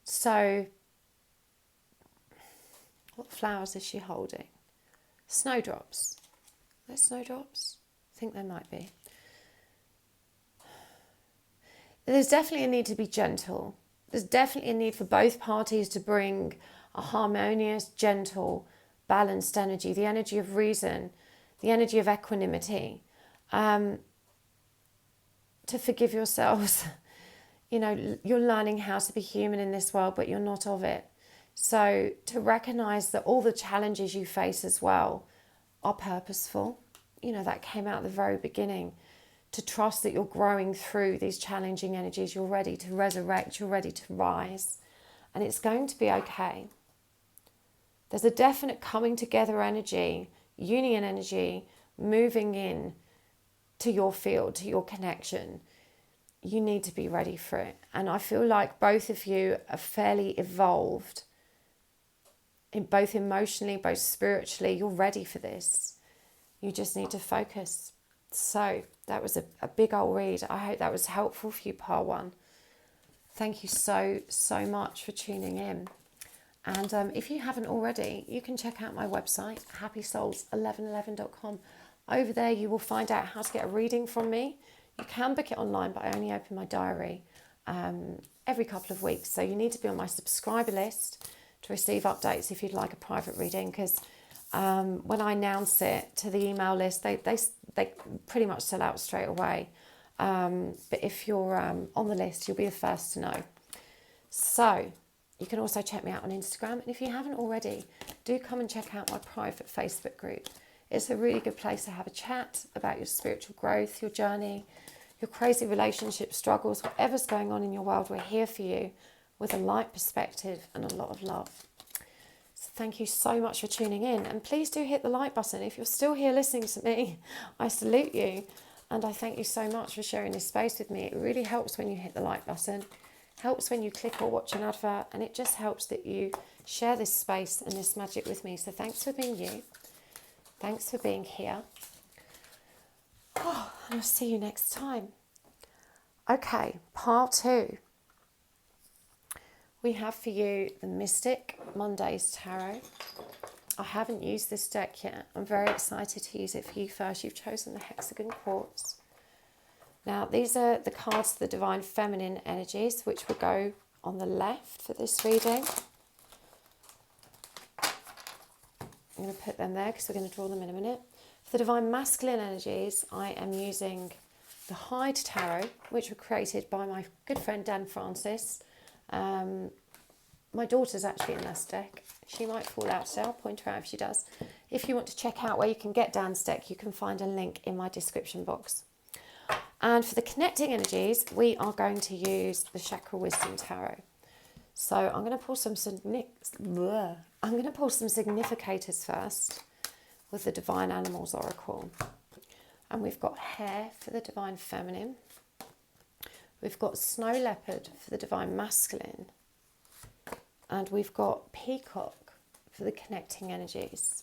So, what flowers is she holding? Snowdrops. Are there snowdrops? I think there might be. There's definitely a need to be gentle. There's definitely a need for both parties to bring a harmonious, gentle, balanced energy, the energy of reason, the energy of equanimity. to forgive yourselves. You know, you're learning how to be human in this world, but you're not of it. So to recognize that all the challenges you face as well are purposeful. You know, that came out at the very beginning. To trust that you're growing through these challenging energies, you're ready to resurrect, you're ready to rise, and it's going to be okay. There's a definite coming together energy, union energy, moving in to your field, to your connection. You need to be ready for it. And I feel like both of you are fairly evolved, in both emotionally, both spiritually. You're ready for this. You just need to focus. So that was a big old read. I hope that was helpful for you, Part 1. Thank you so much for tuning in. And if you haven't already, you can check out my website, happysouls1111.com. Over there, you will find out how to get a reading from me. You can book it online, but I only open my diary every couple of weeks. So you need to be on my subscriber list to receive updates if you'd like a private reading, because when I announce it to the email list, they pretty much sell out straight away. But if you're on the list, you'll be the first to know. So you can also check me out on Instagram. And if you haven't already, do come and check out my private Facebook group. It's a really good place to have a chat about your spiritual growth, your journey, your crazy relationship struggles, whatever's going on in your world. We're here for you with a light perspective and a lot of love. So thank you so much for tuning in. And please do hit the like button. If you're still here listening to me, I salute you. And I thank you so much for sharing this space with me. It really helps when you hit the like button. Helps when you click or watch an advert. And it just helps that you share this space and this magic with me. So thanks for being you. Thanks for being here. Oh, and I'll see you next time. Okay, Part 2. We have for you the Mystic Mondays Tarot. I haven't used this deck yet. I'm very excited to use it for you first. You've chosen the Hexagon Quartz. Now, these are the cards of the Divine Feminine energies, which will go on the left for this reading. I'm going to put them there because we're going to draw them in a minute. For the Divine Masculine energies, I am using the Hyde Tarot, which were created by my good friend Dan Francis. My daughter's actually in this deck. She might fall out today. I'll point her out if she does. If you want to check out where you can get Dan's deck, you can find a link in my description box. And for the connecting energies, we are going to use the Chakra Wisdom Tarot. So I'm going to pull some significators first with the Divine Animals Oracle. And we've got Hare for the Divine Feminine. We've got Snow Leopard for the Divine Masculine. And we've got Peacock for the connecting energies.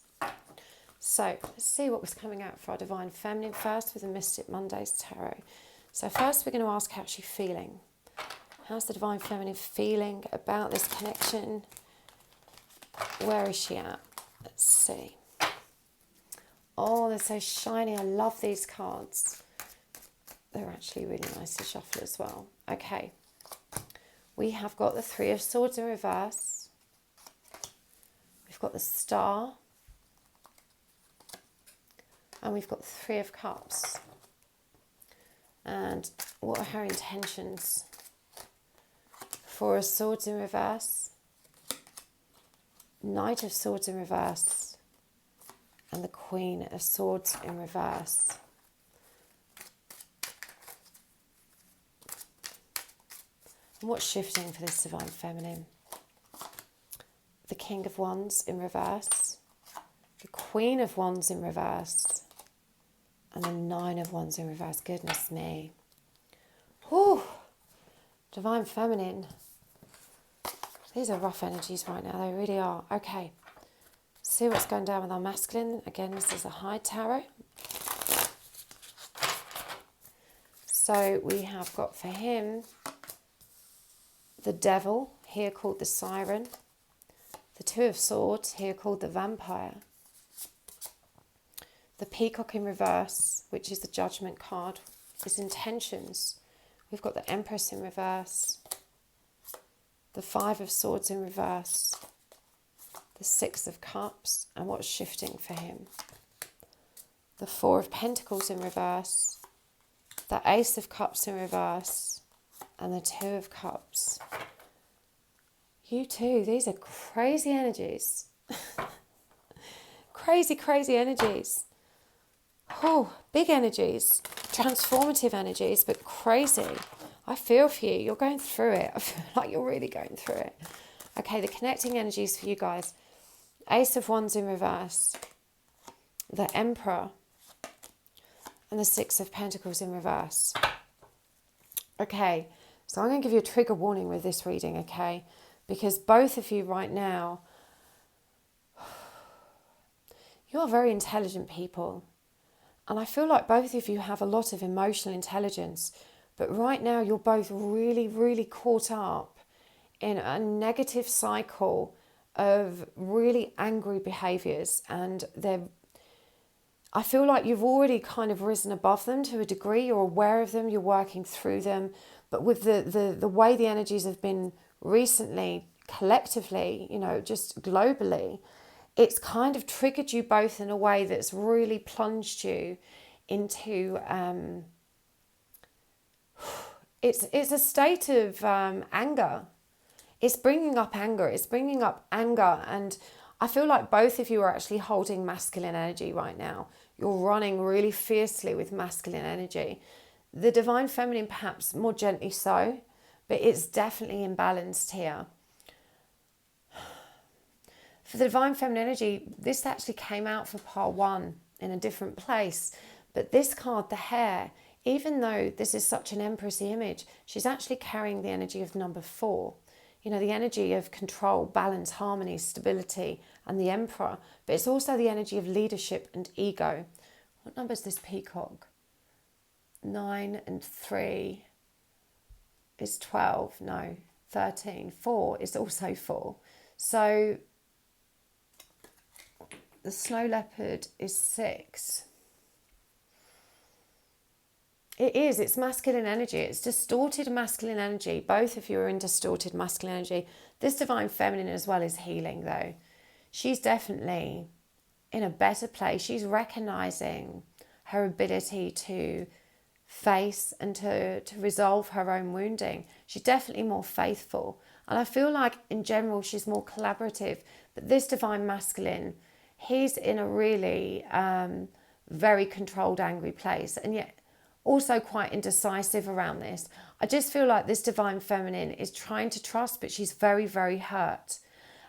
So let's see what was coming out for our Divine Feminine first with the Mystic Mondays Tarot. So first we're going to ask how she's feeling. How's the Divine Feminine feeling about this connection? Where is she at? Let's see. Oh, they're so shiny. I love these cards. They're actually really nice to shuffle as well. Okay. We have got the Three of Swords in reverse. We've got the Star. And we've got the Three of Cups. And what are her intentions? Four of Swords in reverse. Knight of Swords in reverse. And the Queen of Swords in reverse. And what's shifting for this Divine Feminine? The King of Wands in reverse. The Queen of Wands in reverse. And the Nine of Wands in reverse. Goodness me. Whew. Divine Feminine. These are rough energies right now. They really are. Okay. See what's going down with our masculine. Again, this is a Hyde Tarot. So we have got for him the Devil, here called the Siren. The Two of Swords, here called the Vampire. The Peacock in reverse, which is the Judgment card, his intentions. We've got the Empress in reverse. The Five of Swords in reverse. The Six of Cups, and what's shifting for him. The Four of Pentacles in reverse. the Ace of Cups in reverse, and the Two of Cups. You too, these are crazy energies. Crazy, crazy energies. Oh, big energies, transformative energies, but crazy. I feel for you. You're going through it. I feel like you're really going through it. Okay, the connecting energies for you guys. Ace of Wands in reverse, the Emperor, and the Six of Pentacles in reverse. Okay, so I'm going to give you a trigger warning with this reading, okay? Because both of you right now, you are very intelligent people. And I feel like both of you have a lot of emotional intelligence. But right now you're both really, really caught up in a negative cycle of really angry behaviours. And I feel like you've already kind of risen above them to a degree. You're aware of them, you're working through them. But with the way the energies have been recently, collectively, you know, just globally, it's kind of triggered you both in a way that's really plunged you into... It's a state of anger. It's bringing up anger. It's bringing up anger. And I feel like both of you are actually holding masculine energy right now. You're running really fiercely with masculine energy. The Divine Feminine perhaps more gently so, but it's definitely imbalanced here. For the Divine Feminine energy, this actually came out for part one in a different place. But this card, the Hare, even though this is such an Empress-y image, she's actually carrying the energy of number 4. You know, the energy of control, balance, harmony, stability, and the Emperor. But it's also the energy of leadership and ego. What number is this peacock? 9 and 3 is 12. No, 13. 4 is also 4. So the snow leopard is 6. It's masculine energy. It's distorted masculine energy. Both of you are in distorted masculine energy. This Divine Feminine as well is healing though. She's definitely in a better place. She's recognizing her ability to face and to resolve her own wounding. She's definitely more faithful. And I feel like in general she's more collaborative. But this Divine Masculine, he's in a really very controlled, angry place. And yet also quite indecisive around this. I just feel like this Divine Feminine is trying to trust, but she's very, very hurt.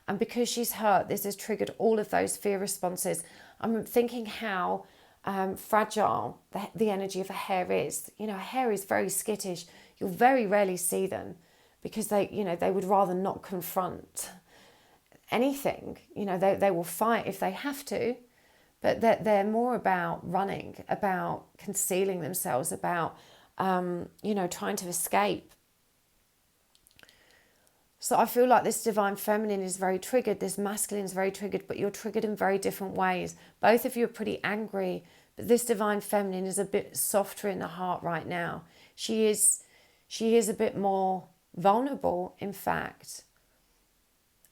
And because she's hurt, this has triggered all of those fear responses. I'm thinking how fragile the energy of a hare is. You know, a hare is very skittish. You'll very rarely see them because they would rather not confront anything. You know, they will fight if they have to. But they're more about running, about concealing themselves, about, trying to escape. So I feel like this Divine Feminine is very triggered. This Masculine is very triggered, but you're triggered in very different ways. Both of you are pretty angry, but this Divine Feminine is a bit softer in the heart right now. She is a bit more vulnerable, in fact.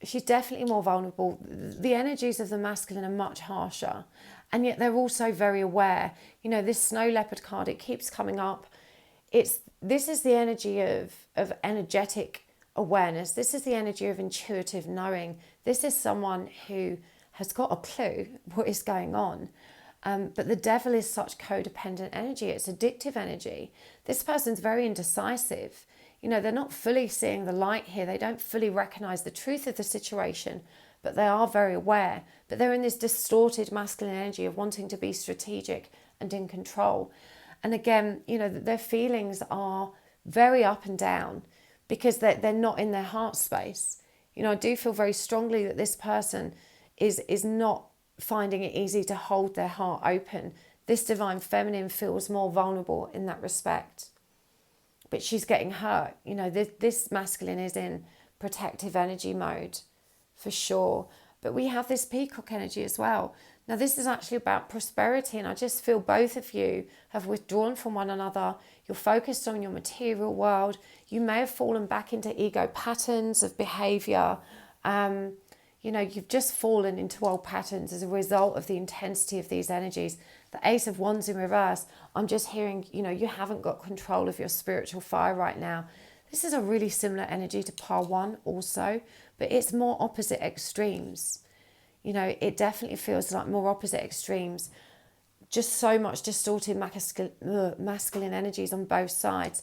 She's definitely more vulnerable. The energies of the masculine are much harsher, and yet they're also very aware. You know, this snow leopard card, it keeps coming up. This is the energy of energetic awareness. This is the energy of intuitive knowing. This is someone who has got a clue what is going on. But the devil is such codependent energy. It's addictive energy. This person's very indecisive. You know, they're not fully seeing the light here. They don't fully recognize the truth of the situation, but they are very aware. But they're in this distorted masculine energy of wanting to be strategic and in control. And again, you know, their feelings are very up and down because they're not in their heart space. You know, I do feel very strongly that this person is not finding it easy to hold their heart open. This Divine Feminine feels more vulnerable in that respect. But she's getting hurt. You know, this masculine is in protective energy mode for sure. But we have this peacock energy as well. Now, this is actually about prosperity. And I just feel both of you have withdrawn from one another. You're focused on your material world. You may have fallen back into ego patterns of behavior. You know, you've just fallen into old patterns as a result of the intensity of these energies. The Ace of Wands in reverse, I'm just hearing, you haven't got control of your spiritual fire right now. This is a really similar energy to pile 1 also, but it's more opposite extremes. It definitely feels like more opposite extremes. Just so much distorted masculine energies on both sides.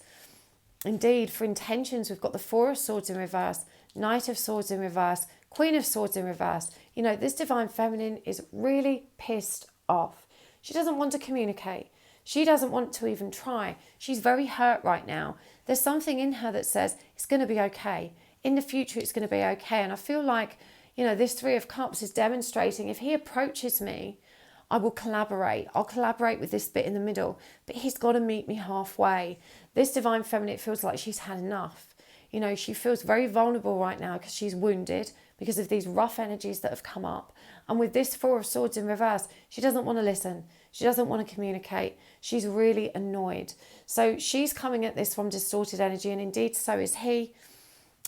Indeed, for intentions, we've got the Four of Swords in reverse, Knight of Swords in reverse, Queen of Swords in reverse. This divine feminine is really pissed off. She doesn't want to communicate. She doesn't want to even try. She's very hurt right now. There's something in her that says it's going to be okay. In the future, it's going to be okay. And I feel like, this Three of Cups is demonstrating if he approaches me, I will collaborate. I'll collaborate with this bit in the middle, but he's got to meet me halfway. This divine feminine, it feels like she's had enough. She feels very vulnerable right now because she's wounded because of these rough energies that have come up. And with this Four of Swords in reverse, she doesn't want to listen. She doesn't want to communicate. She's really annoyed. So she's coming at this from distorted energy, and indeed so is he.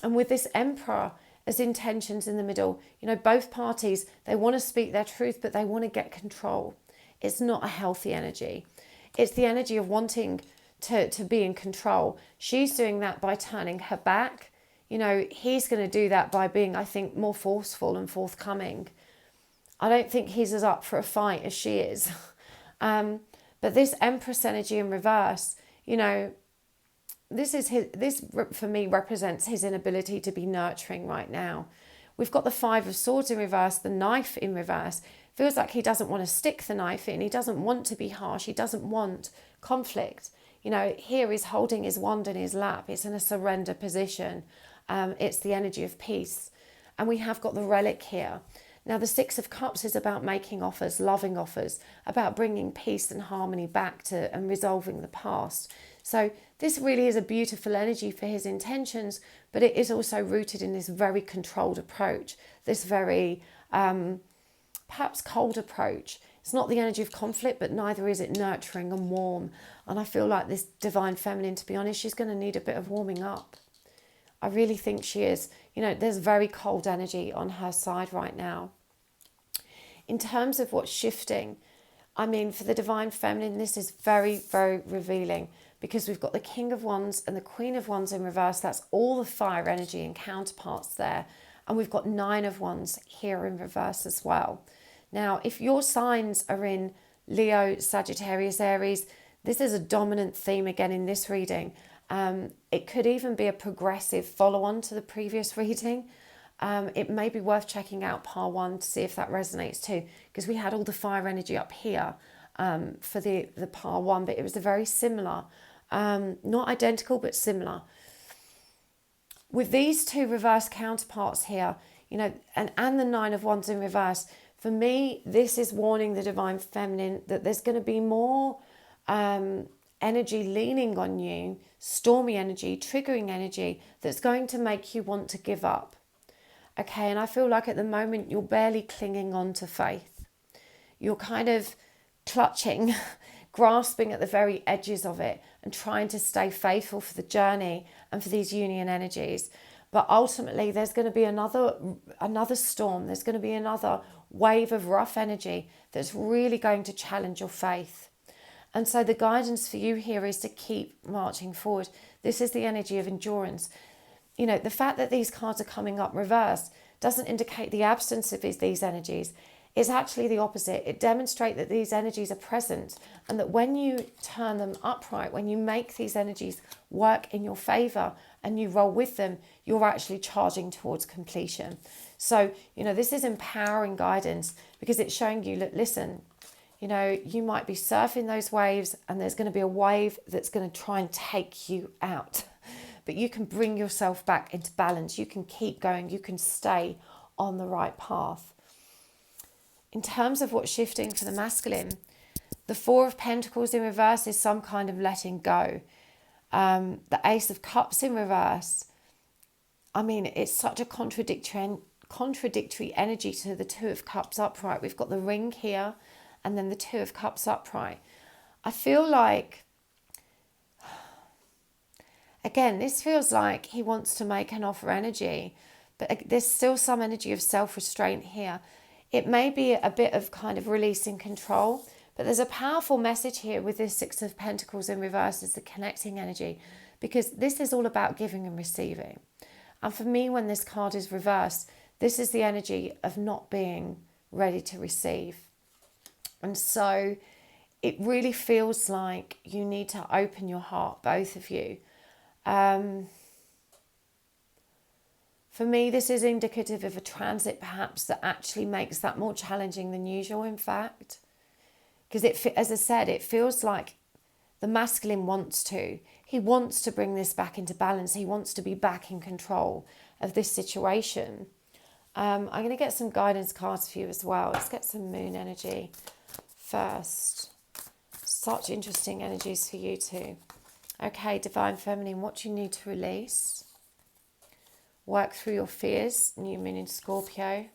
And with this Emperor as intentions in the middle, both parties, they want to speak their truth, but they want to get control. It's not a healthy energy. It's the energy of wanting to be in control. She's doing that by turning her back. He's going to do that by being, I think, more forceful and forthcoming. I don't think he's as up for a fight as she is. But this Empress energy in reverse, this for me represents his inability to be nurturing right now. We've got the Five of Swords in reverse, the knife in reverse. Feels like he doesn't want to stick the knife in. He doesn't want to be harsh. He doesn't want conflict. Here he's holding his wand in his lap. It's in a surrender position. It's the energy of peace. And we have got the relic here. Now, the Six of Cups is about making offers, loving offers, about bringing peace and harmony back to and resolving the past. So this really is a beautiful energy for his intentions, but it is also rooted in this very controlled approach, this very perhaps cold approach. It's not the energy of conflict, but neither is it nurturing and warm. And I feel like this divine feminine, to be honest, she's going to need a bit of warming up. I really think she is. There's very cold energy on her side right now. In terms of what's shifting, for the divine feminine, this is very, very revealing because we've got the King of Wands and the Queen of Wands in reverse. That's all the fire energy and counterparts there. And we've got Nine of Wands here in reverse as well. Now, if your signs are in Leo, Sagittarius, Aries, this is a dominant theme again in this reading. It could even be a progressive follow-on to the previous reading. It may be worth checking out Par 1 to see if that resonates too, because we had all the fire energy up here for the Par 1, but it was a very similar, not identical, but similar. With these two reverse counterparts here, and the Nine of Wands in reverse, for me, this is warning the divine feminine that there's going to be more energy leaning on you, stormy energy, triggering energy, that's going to make you want to give up. Okay, and I feel like at the moment you're barely clinging on to faith. You're kind of clutching, grasping at the very edges of it and trying to stay faithful for the journey and for these union energies. But ultimately there's going to be another storm. There's going to be another wave of rough energy that's really going to challenge your faith. And so the guidance for you here is to keep marching forward. This is the energy of endurance. The fact that these cards are coming up reversed doesn't indicate the absence of these energies. It's actually the opposite. It demonstrates that these energies are present and that when you turn them upright, when you make these energies work in your favor and you roll with them, you're actually charging towards completion. So, this is empowering guidance because it's showing you, look, listen, you might be surfing those waves and there's going to be a wave that's going to try and take you out. But you can bring yourself back into balance. You can keep going. You can stay on the right path. In terms of what's shifting for the masculine, the Four of Pentacles in reverse is some kind of letting go. The Ace of Cups in reverse, it's such a contradictory energy to the Two of Cups upright. We've got the Ring here and then the Two of Cups upright. I feel like, again, this feels like he wants to make an offer energy, but there's still some energy of self-restraint here. It may be a bit of kind of releasing control, But there's a powerful message here with this Six of Pentacles in reverse as the connecting energy, because this is all about giving and receiving. And for me, when this card is reversed, this is the energy of not being ready to receive. And so it really feels like you need to open your heart, both of you. For me, this is indicative of a transit perhaps that actually makes that more challenging than usual, in fact. Because, as I said, it feels like the masculine wants to. He wants to bring this back into balance. He wants to be back in control of this situation. I'm going to get some guidance cards for you as well. Let's get some moon energy first. Such interesting energies for you too. Okay, Divine Feminine, what do you need to release? Work through your fears, new moon in Scorpio.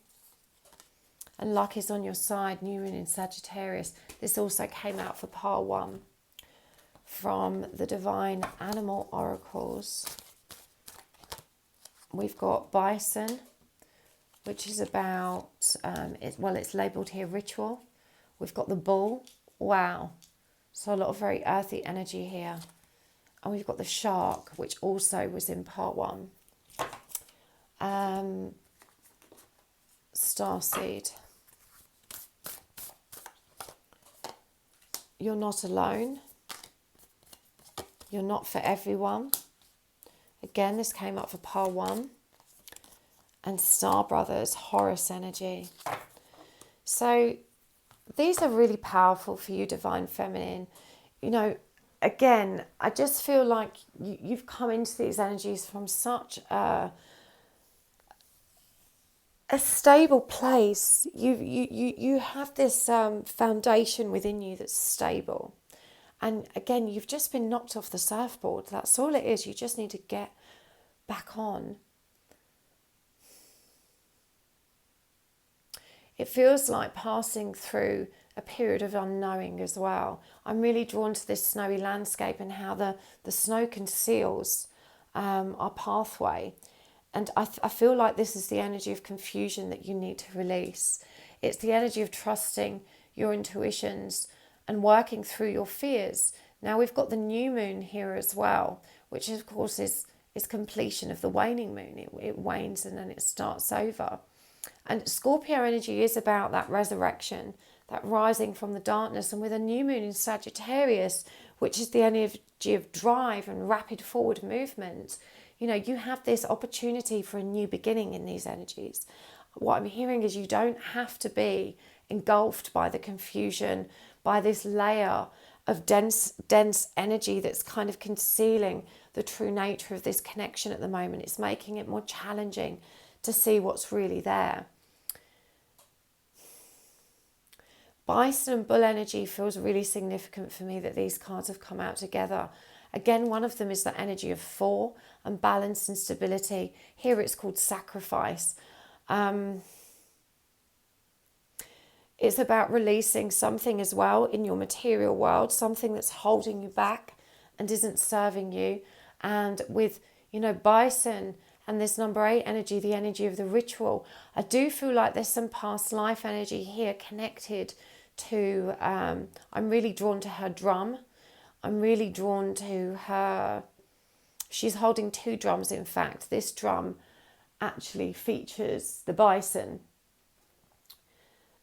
And luck is on your side, new moon in Sagittarius. This also came out for pile 1 from the Divine Animal Oracles. We've got Bison, which is about, it's labelled here ritual. We've got the Bull. Wow. So a lot of very earthy energy here. And we've got the Shark, which also was in part 1. Starseed. You're not alone. You're not for everyone. Again, this came up for pile 1. And Star Brothers, Horus energy. So these are really powerful for you, Divine Feminine. You know, again, I just feel like you've come into these energies from such a stable place. You have this foundation within you that's stable. And again, you've just been knocked off the surfboard. That's all it is. You just need to get back on. It feels like passing through a period of unknowing as well. I'm really drawn to this snowy landscape and how the snow conceals our pathway. And I feel like this is the energy of confusion that you need to release. It's the energy of trusting your intuitions and working through your fears. Now we've got the new moon here as well, which of course is completion of the waning moon. It wanes and then it starts over. And Scorpio energy is about that resurrection, that rising from the darkness. And with a new moon in Sagittarius, which is the energy of drive and rapid forward movement, you know, you have this opportunity for a new beginning in these energies. What I'm hearing is you don't have to be engulfed by the confusion, by this layer of dense energy that's kind of concealing the true nature of this connection at the moment. It's making it more challenging to see what's really there. Bison and Bull energy feels really significant for me that these cards have come out together. Again, one of them is the energy of 4 and balance and stability. Here it's called sacrifice. It's about releasing something as well in your material world, something that's holding you back and isn't serving you. And with, you know, Bison and this number 8 energy, the energy of the ritual, I do feel like there's some past life energy here connected to, I'm really drawn to her drum. I'm really drawn to her, she's holding 2 drums in fact. This drum actually features the bison.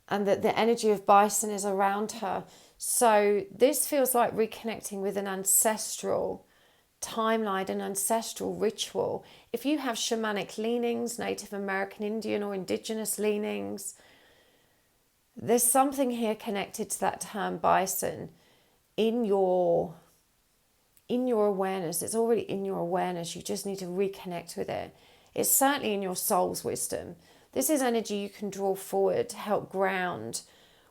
And that the energy of bison is around her. So this feels like reconnecting with an ancestral timeline, an ancestral ritual. If you have shamanic leanings, Native American, Indian or indigenous leanings, there's something here connected to that term bison in your awareness. It's already in your awareness. You just need to reconnect with it. It's certainly in your soul's wisdom. This is energy you can draw forward to help ground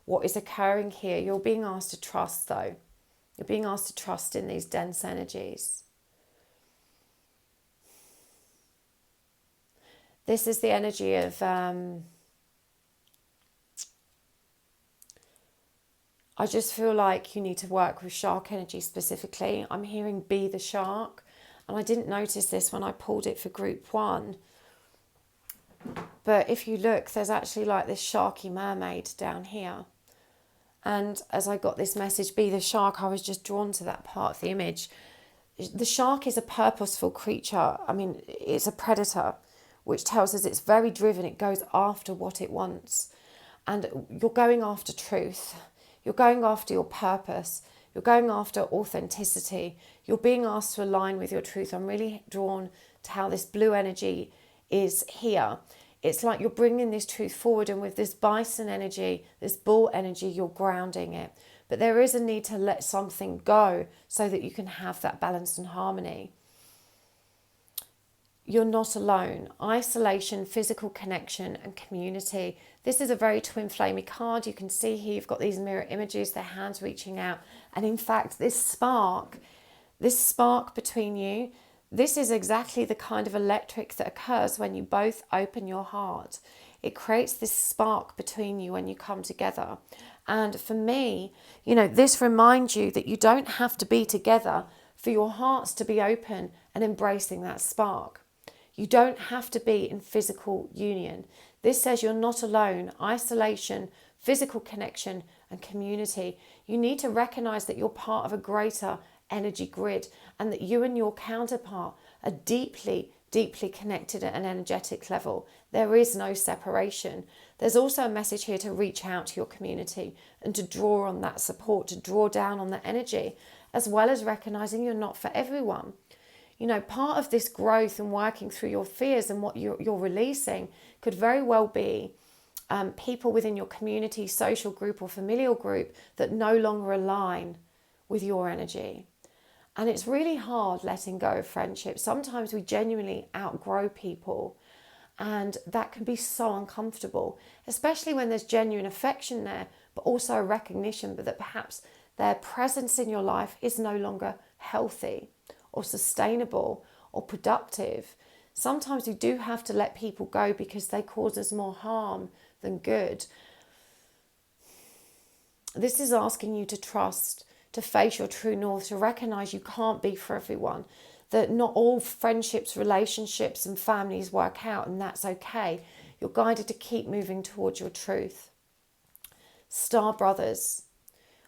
what is occurring here. You're being asked to trust though. You're being asked to trust in these dense energies. This is the energy of, I just feel like you need to work with shark energy specifically. I'm hearing be the shark. And I didn't notice this when I pulled it for group 1. But if you look, there's actually like this sharky mermaid down here. And as I got this message, be the shark, I was just drawn to that part of the image. The shark is a purposeful creature. I mean, it's a predator, which tells us it's very driven. It goes after what it wants. And you're going after truth. You're going after your purpose. You're going after authenticity. You're being asked to align with your truth. I'm really drawn to how this blue energy is here. It's like you're bringing this truth forward, and with this bison energy, this bull energy, you're grounding it. But there is a need to let something go so that you can have that balance and harmony. You're not alone. Isolation, physical connection, and community. This is a very twin flamey card. You can see here you've got these mirror images, their hands reaching out. And in fact, this spark between you, this is exactly the kind of electric that occurs when you both open your heart. It creates this spark between you when you come together. And for me, this reminds you that you don't have to be together for your hearts to be open and embracing that spark. You don't have to be in physical union. This says you're not alone. Isolation, physical connection, and community. You need to recognize that you're part of a greater energy grid, and that you and your counterpart are deeply, deeply connected at an energetic level. There is no separation. There's also a message here to reach out to your community and to draw on that support, to draw down on that energy, as well as recognizing you're not for everyone. Part of this growth and working through your fears and what you're releasing could very well be people within your community, social group, or familial group that no longer align with your energy. And it's really hard letting go of friendships. Sometimes we genuinely outgrow people, and that can be so uncomfortable, especially when there's genuine affection there, but also a recognition that perhaps their presence in your life is no longer healthy or sustainable or productive. Sometimes we do have to let people go because they cause us more harm than good. This is asking you to trust, to face your true north, to recognize you can't be for everyone, that not all friendships, relationships, and families work out, and that's okay. You're guided to keep moving towards your truth. Star Brothers,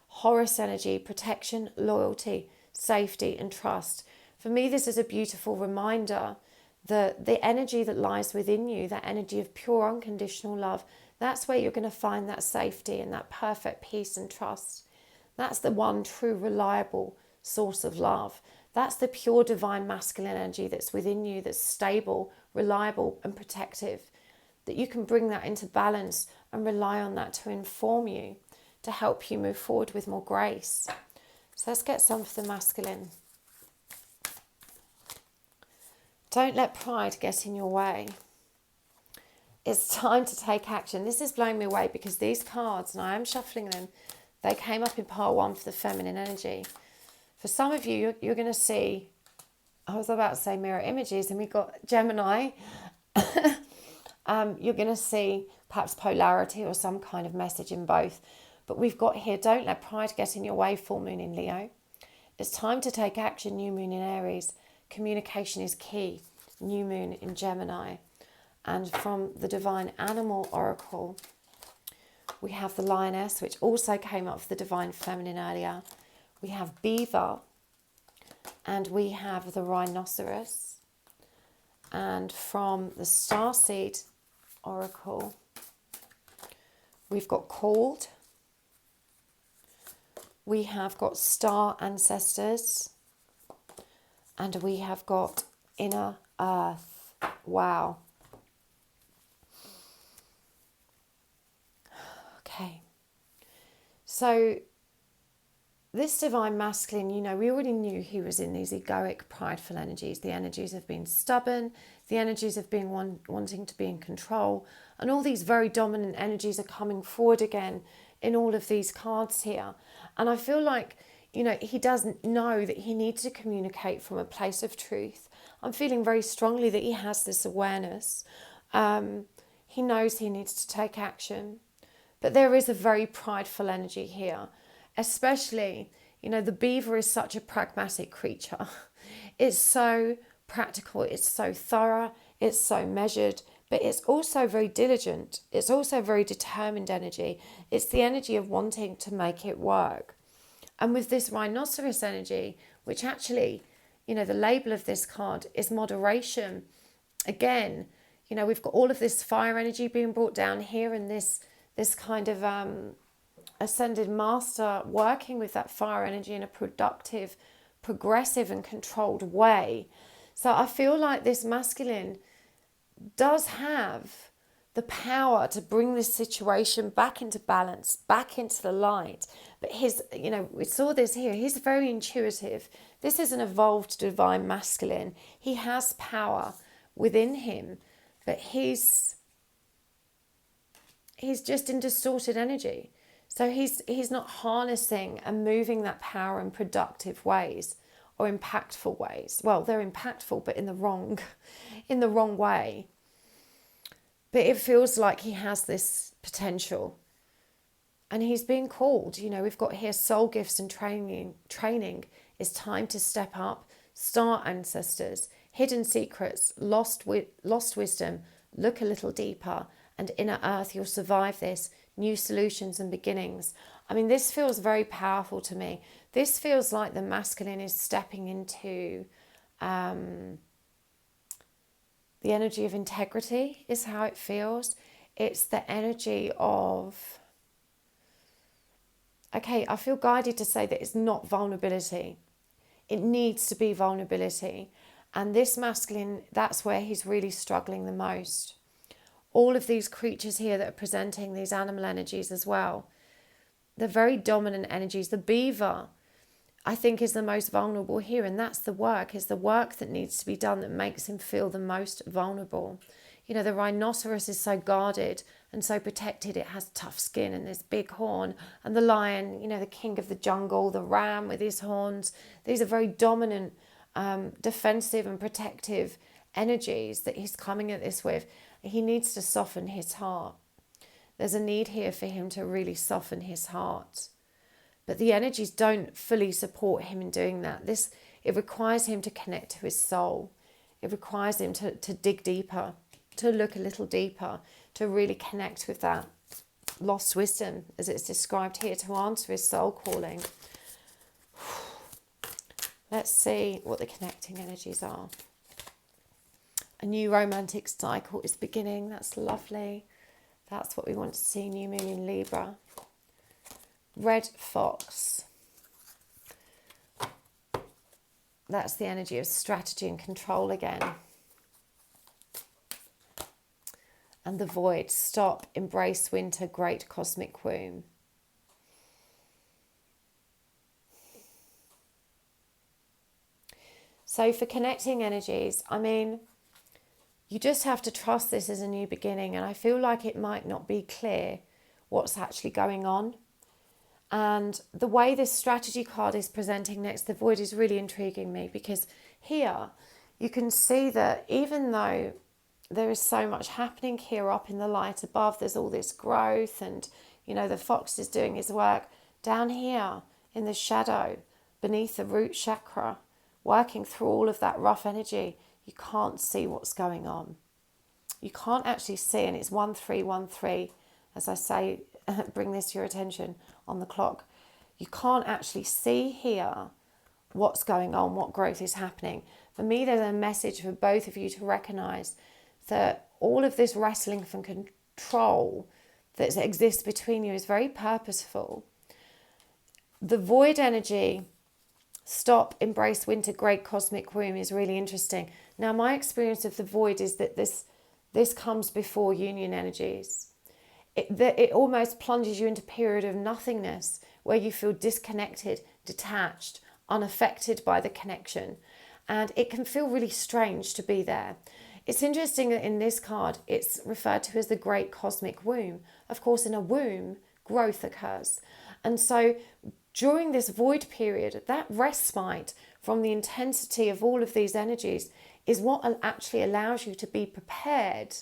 Horus energy, protection, loyalty, safety, and trust. For me, this is a beautiful reminder that the energy that lies within you, that energy of pure unconditional love, that's where you're going to find that safety and that perfect peace and trust. That's the one true, reliable source of love. That's the pure divine masculine energy that's within you, that's stable, reliable, and protective. That you can bring that into balance and rely on that to inform you, to help you move forward with more grace. So let's get some for the masculine. Don't let pride get in your way. It's time to take action. This is blowing me away because these cards, and I am shuffling them, they came up in part 1 for the feminine energy. For some of you, you're going to see, I was about to say mirror images, and we got Gemini. You're going to see perhaps polarity or some kind of message in both. But we've got here, don't let pride get in your way, full moon in Leo. It's time to take action, new moon in Aries. Communication is key, new moon in Gemini. And from the Divine Animal Oracle, we have the Lioness, which also came up for the Divine Feminine earlier. We have Beaver, and we have the Rhinoceros. And from the Starseed Oracle, we've got Called. We have got Star Ancestors. And we have got Inner Earth. Wow. Okay. So this divine masculine, we already knew he was in these egoic, prideful energies. The energies of being stubborn, the energies of being wanting to be in control. And all these very dominant energies are coming forward again in all of these cards here. And I feel like, he doesn't know that he needs to communicate from a place of truth. I'm feeling very strongly that he has this awareness. He knows he needs to take action. But there is a very prideful energy here, especially, the beaver is such a pragmatic creature. It's so practical, it's so thorough, it's so measured, but it's also very diligent. It's also very determined energy. It's the energy of wanting to make it work. And with this rhinoceros energy, which actually, the label of this card is moderation. Again, we've got all of this fire energy being brought down here, and this kind of ascended master working with that fire energy in a productive, progressive and controlled way. So I feel like this masculine does have the power to bring this situation back into balance, back into the light. But we saw this here, he's very intuitive. This is an evolved divine masculine. He has power within him, but he's just in distorted energy. So he's not harnessing and moving that power in productive ways or impactful ways. Well, they're impactful, but in the wrong way. But it feels like he has this potential. And he's being called. We've got here soul gifts and training. It's time to step up. Star ancestors, hidden secrets, lost wisdom. Look a little deeper. And inner earth, you'll survive this. New solutions and beginnings. I mean, this feels very powerful to me. This feels like the masculine is stepping into the energy of integrity is how it feels. It's the energy of, okay, I feel guided to say that it's not vulnerability. It needs to be vulnerability. And this masculine, that's where he's really struggling the most. All of these creatures here that are presenting these animal energies as well, they're very dominant energies. The beaver, I think, is the most vulnerable here, and that's the work that needs to be done that makes him feel the most vulnerable. The rhinoceros is so guarded and so protected. It has tough skin and this big horn. And the lion, the king of the jungle, the ram with his horns. These are very dominant, defensive and protective energies that he's coming at this with. He needs to soften his heart. There's a need here for him to really soften his heart. But the energies don't fully support him in doing that. It requires him to connect to his soul. It requires him to dig deeper, to look a little deeper, to really connect with that lost wisdom, as it's described here, to answer his soul calling. Let's see what the connecting energies are. A new romantic cycle is beginning. That's lovely. That's what we want to see. New moon in Libra. Red fox. That's the energy of strategy and control again. And the void. Stop, embrace winter, great cosmic womb. So for connecting energies, I mean, you just have to trust this as a new beginning. And I feel like it might not be clear what's actually going on. And the way this strategy card is presenting next to the void is really intriguing me, because here you can see that even though there is so much happening here up in the light above, there's all this growth and, the fox is doing his work. Down here in the shadow, beneath the root chakra, working through all of that rough energy, you can't see what's going on. You can't actually see, and it's 1313, as I say, bring this to your attention on the clock. You can't actually see here what's going on, what growth is happening. For me, there's a message for both of you to recognize that all of this wrestling for control that exists between you is very purposeful. The void energy, stop, embrace winter, great cosmic womb, is really interesting. Now, my experience of the void is that this comes before union energies. It almost plunges you into a period of nothingness where you feel disconnected, detached, unaffected by the connection. And it can feel really strange to be there. It's interesting that in this card, it's referred to as the great cosmic womb. Of course, in a womb, growth occurs. And so during this void period, that respite from the intensity of all of these energies is what actually allows you to be prepared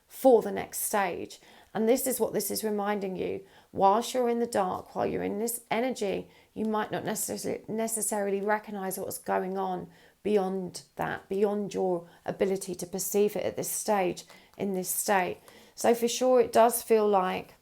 for the next stage. And this is what this is reminding you. Whilst you're in the dark, while you're in this energy, you might not necessarily recognize what's going on beyond that, beyond your ability to perceive it at this stage. in this state. So for sure, it does feel like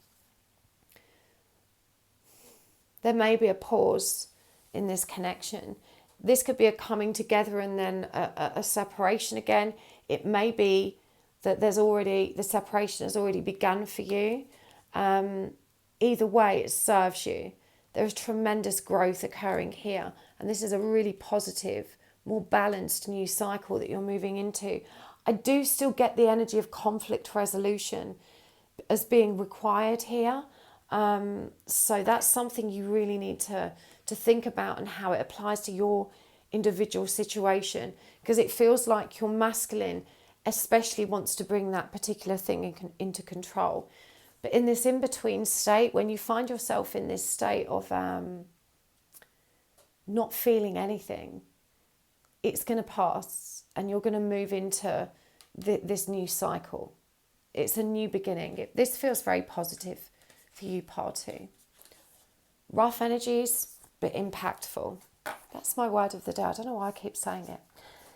there may be a pause in this connection. This could be a coming together and then a separation again. It may be that the separation has already begun for you. Either way, it serves you. There's tremendous growth occurring here. And this is a really positive, more balanced new cycle that you're moving into. I do still get the energy of conflict resolution as being required here. So that's something you really need to think about and how it applies to your individual situation, because it feels like your masculine especially wants to bring that particular thing into control. But in this in-between state, when you find yourself in this state of not feeling anything, it's going to pass and you're going to move into this new cycle. It's a new beginning. This feels very positive for you, part 2. Rough energies, but impactful. That's my word of the day. I don't know why I keep saying it.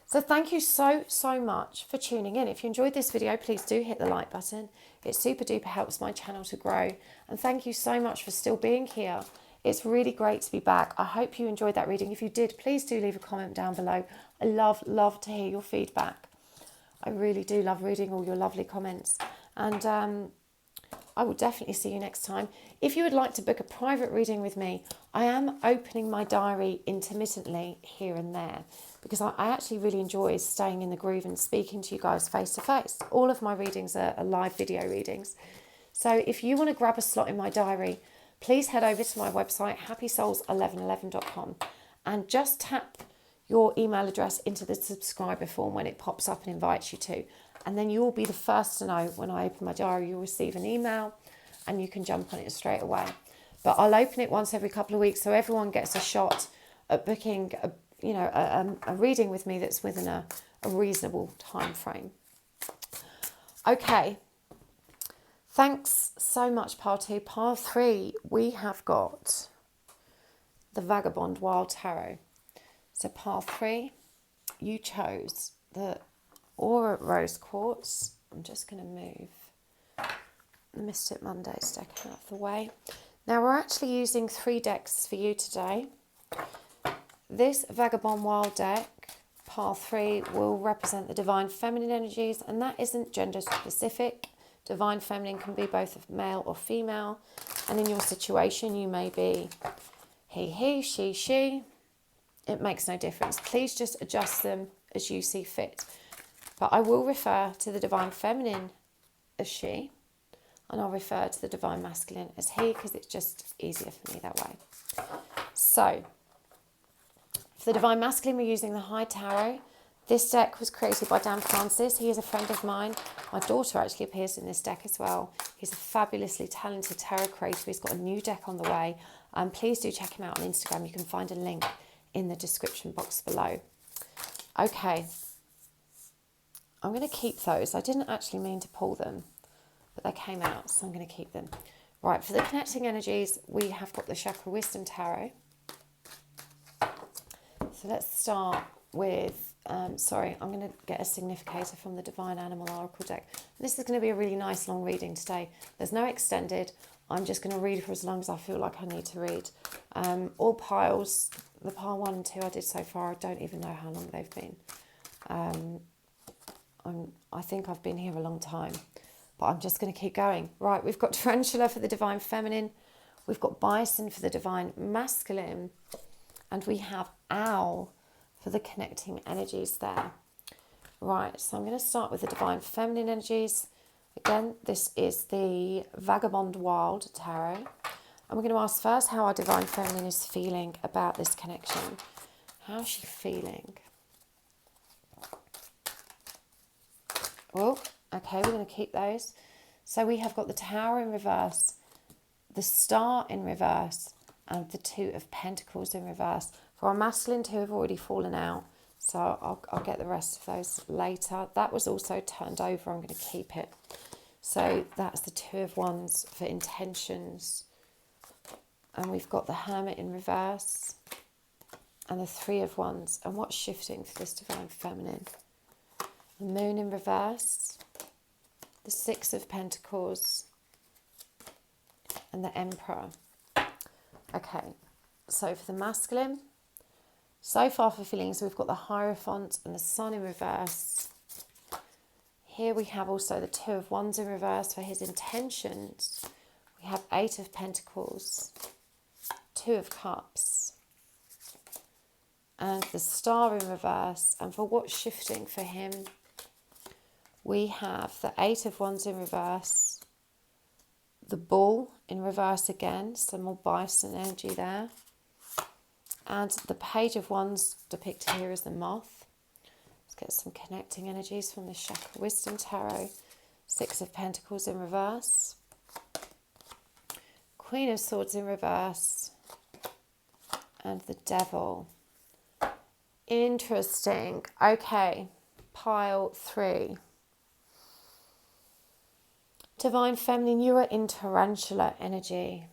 So thank you so much for tuning in. If you enjoyed this video, please do hit the like button. It super duper helps my channel to grow. And thank you so much for still being here. It's really great to be back. I hope you enjoyed that reading. If you did, please do leave a comment down below. I love to hear your feedback. I really do love reading all your lovely comments. And I will definitely see you next time. If you would like to book a private reading with me, I am opening my diary intermittently here and there, because I actually really enjoy staying in the groove and speaking to you guys face to face. All of my readings are live video readings. So if you want to grab a slot in my diary, please head over to my website, happysouls1111.com, and just tap your email address into the subscriber form when it pops up and invites you to. And then you will be the first to know when I open my diary. You'll receive an email and you can jump on it straight away. But I'll open it once every couple of weeks so everyone gets a shot at booking a reading with me that's within a reasonable time frame. Okay. Thanks so much, part 2. Part 3, we have got the Vagabond Wild Tarot. So part 3, you chose the Aura Rose Quartz. I'm just going to move the Mystic Mondays deck out of the way. Now we're actually using 3 decks for you today. This Vagabond Wild deck, part 3, will represent the Divine Feminine energies, and that isn't gender specific. Divine Feminine can be both male or female, and in your situation you may be he, she. It makes no difference. Please just adjust them as you see fit. But I will refer to the Divine Feminine as she, and I'll refer to the Divine Masculine as he, because it's just easier for me that way. So, for the Divine Masculine, we're using the High Tarot. This deck was created by Dan Francis. He is a friend of mine. My daughter actually appears in this deck as well. He's a fabulously talented tarot creator. He's got a new deck on the way. Please do check him out on Instagram. You can find a link in the description box below. Okay. I'm going to keep those. I didn't actually mean to pull them, but they came out, so I'm going to keep them. Right, for the connecting energies, we have got the Chakra Wisdom Tarot. So let's start with, I'm going to get a significator from the Divine Animal Oracle deck. This is going to be a really nice long reading today. There's no extended. I'm just going to read for as long as I feel like I need to read. All piles, the pile 1 and 2 I did so far, I don't even know how long they've been. I think I've been here a long time, but I'm just going to keep going. Right, we've got Tarantula for the Divine Feminine, we've got Bison for the Divine Masculine, and we have Owl for the connecting energies there. Right, so I'm going to start with the Divine Feminine energies. Again, this is the Vagabond Wild Tarot. And we're going to ask first how our Divine Feminine is feeling about this connection. How's she feeling? Oh, okay, we're going to keep those. So we have got the Tower in reverse, the Star in reverse, and the Two of Pentacles in reverse. For our masculine, 2 have already fallen out, so I'll get the rest of those later. That was also turned over. I'm going to keep it. So that's the 2 of Wands for intentions. And we've got the Hermit in reverse and the 3 of Wands. And what's shifting for this Divine Feminine? The Moon in reverse, the Six of Pentacles, and the Emperor. Okay, so for the masculine, so far for feelings, we've got the Hierophant and the Sun in reverse. Here we have also the Two of Wands in reverse for his intentions. We have Eight of Pentacles, Two of Cups, and the Star in reverse. And for what's shifting for him, we have the Eight of Wands in reverse, the Bull in reverse again, some more bison energy there, and the Page of Wands depicted here as the Moth. Let's get some connecting energies from the Chakra Wisdom Tarot. Six of Pentacles in reverse, Queen of Swords in reverse, and the Devil. Interesting. Okay, pile 3. Divine Feminine, you are in tarantula energy.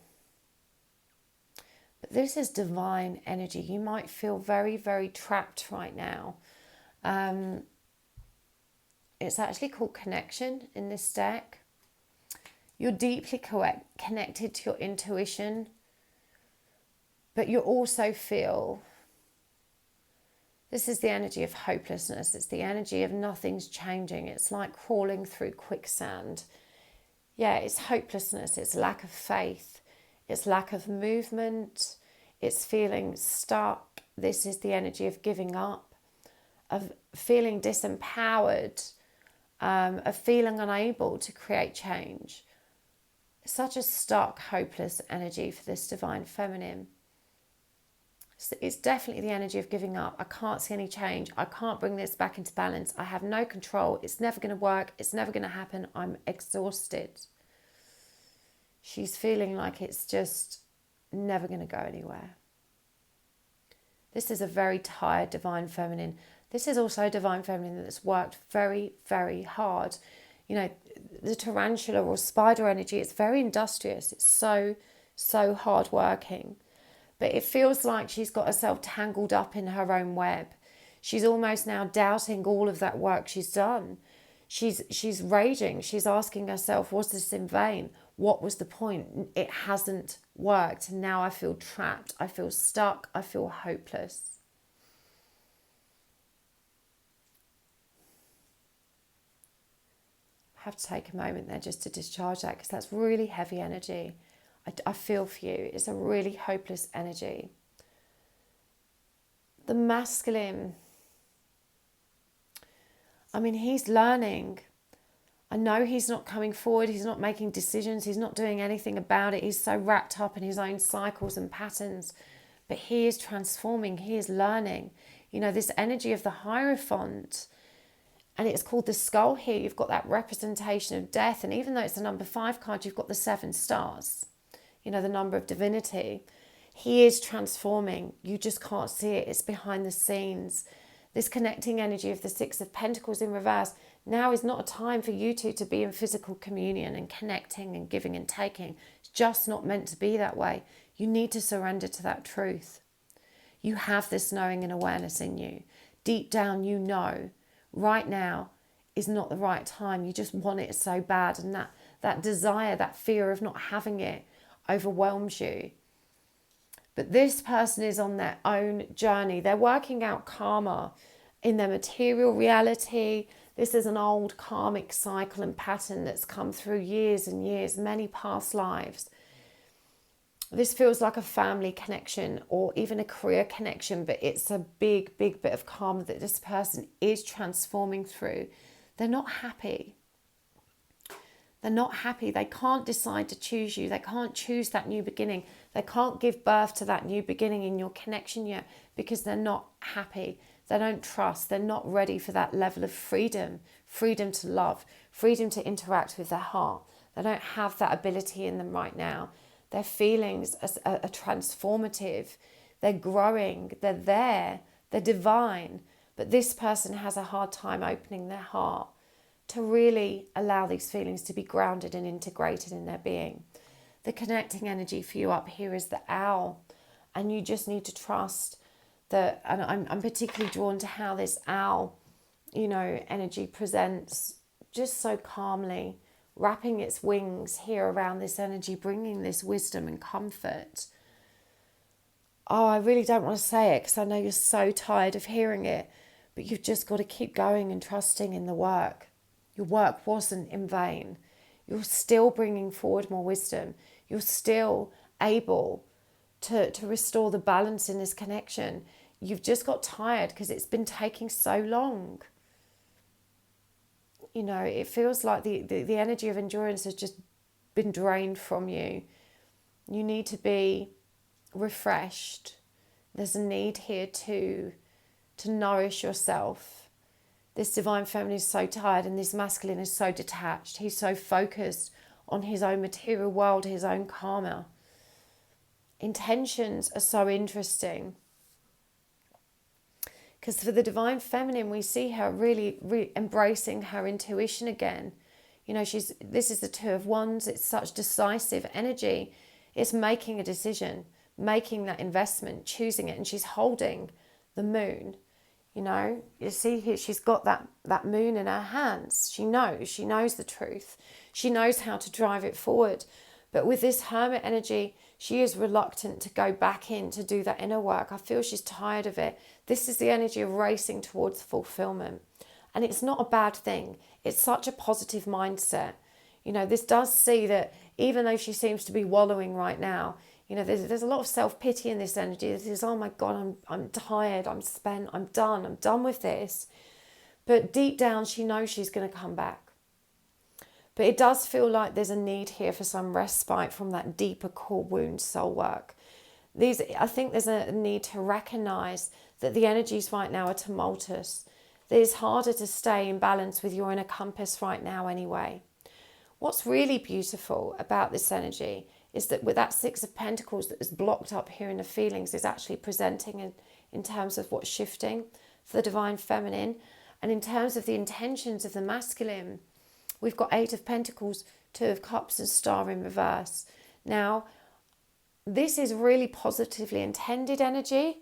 But this is divine energy. You might feel very, very trapped right now. It's actually called connection in this deck. You're deeply connected to your intuition, but you also feel, this is the energy of hopelessness. It's the energy of nothing's changing. It's like crawling through quicksand. Yeah, it's hopelessness, it's lack of faith, it's lack of movement, it's feeling stuck. This is the energy of giving up, of feeling disempowered, of feeling unable to create change. Such a stuck, hopeless energy for this Divine Feminine. It's definitely the energy of giving up. I can't see any change. I can't bring this back into balance. I have no control. It's never going to work. It's never going to happen. I'm exhausted. She's feeling like it's just never going to go anywhere. This is a very tired Divine Feminine. This is also a Divine Feminine that's worked very, very hard. You know, the tarantula or spider energy, it's very industrious. It's so hard working. But it feels like she's got herself tangled up in her own web. She's almost now doubting all of that work she's done. She's raging. She's asking herself, was this in vain? What was the point? It hasn't worked. And now I feel trapped. I feel stuck. I feel hopeless. I have to take a moment there just to discharge that, because that's really heavy energy. I feel for you. It's a really hopeless energy. The masculine, I mean, he's learning. I know he's not coming forward. He's not making decisions. He's not doing anything about it. He's so wrapped up in his own cycles and patterns. But he is transforming. He is learning. You know, this energy of the Hierophant, and it's called the skull here. You've got that representation of death. And even though it's the number 5 card, you've got the 7 stars. You know, the number of divinity. He is transforming. You just can't see it. It's behind the scenes. This connecting energy of the 6 of Pentacles in reverse. Now is not a time for you two to be in physical communion and connecting and giving and taking. It's just not meant to be that way. You need to surrender to that truth. You have this knowing and awareness in you. Deep down, you know right now is not the right time. You just want it so bad. And that desire, that fear of not having it overwhelms you. But this person is on their own journey. They're working out karma in their material reality. This is an old karmic cycle and pattern that's come through years and years, many past lives. This feels like a family connection or even a career connection, but it's a big, big bit of karma that this person is transforming through. They're not happy. They're not happy. They can't decide to choose you. They can't choose that new beginning. They can't give birth to that new beginning in your connection yet because they're not happy. They don't trust. They're not ready for that level of freedom. Freedom to love. Freedom to interact with their heart. They don't have that ability in them right now. Their feelings are transformative. They're growing. They're there. They're divine. But this person has a hard time opening their heart to really allow these feelings to be grounded and integrated in their being. The connecting energy for you up here is the owl. And you just need to trust that, and I'm particularly drawn to how this owl, you know, energy presents just so calmly. wrapping its wings here around this energy, bringing this wisdom and comfort. Oh, I really don't want to say it because I know you're so tired of hearing it, but you've just got to keep going and trusting in the work. Your work wasn't in vain. You're still bringing forward more wisdom. You're still able to restore the balance in this connection. You've just got tired because it's been taking so long. You know, it feels like the energy of endurance has just been drained from you. You need to be refreshed. There's a need here to nourish yourself. This divine feminine is so tired and this masculine is so detached. He's so focused on his own material world, his own karma. Intentions are so interesting. Because for the divine feminine, we see her really embracing her intuition again. You know, this is the Two of Wands. It's such decisive energy. It's making a decision, making that investment, choosing it. And she's holding the moon. You know, you see here, she's got that moon in her hands. She knows the truth. She knows how to drive it forward. But with this hermit energy, she is reluctant to go back in to do that inner work. I feel she's tired of it. This is the energy of racing towards fulfillment. And it's not a bad thing. It's such a positive mindset. You know, this does see that even though she seems to be wallowing right now, you know, there's a lot of self-pity in this energy. This is, oh my God, I'm tired, I'm spent, I'm done with this. But deep down, she knows she's going to come back. But it does feel like there's a need here for some respite from that deeper core wound soul work. I think there's a need to recognize that the energies right now are tumultuous. That it's harder to stay in balance with your inner compass right now anyway. What's really beautiful about this energy is that with that Six of Pentacles that is blocked up here in the feelings is actually presenting in terms of what's shifting for the divine feminine. And in terms of the intentions of the masculine, we've got Eight of Pentacles, Two of Cups and Star in reverse. Now, this is really positively intended energy.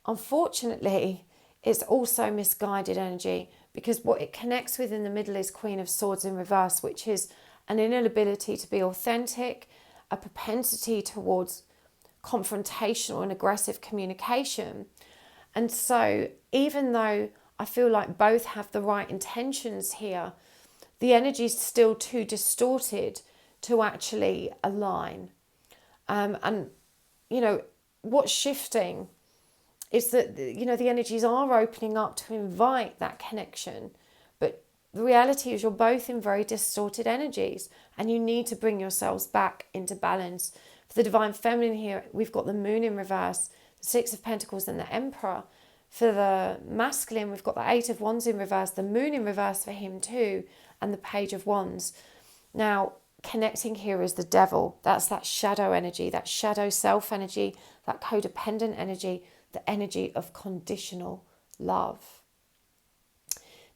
Unfortunately, it's also misguided energy because what it connects with in the middle is Queen of Swords in reverse, which is an inability to be authentic, a propensity towards confrontational and aggressive communication. And so even though I feel like both have the right intentions here, the energy is still too distorted to actually align. And, you know, what's shifting is that, you know, the energies are opening up to invite that connection. But the reality is you're both in very distorted energies and you need to bring yourselves back into balance. For the divine feminine here, we've got the moon in reverse, the Six of Pentacles and the Emperor. For the masculine, we've got the Eight of Wands in reverse, the moon in reverse for him too, and the Page of Wands. Now, connecting here is the devil. That's that shadow energy, that shadow self energy, that codependent energy, the energy of conditional love.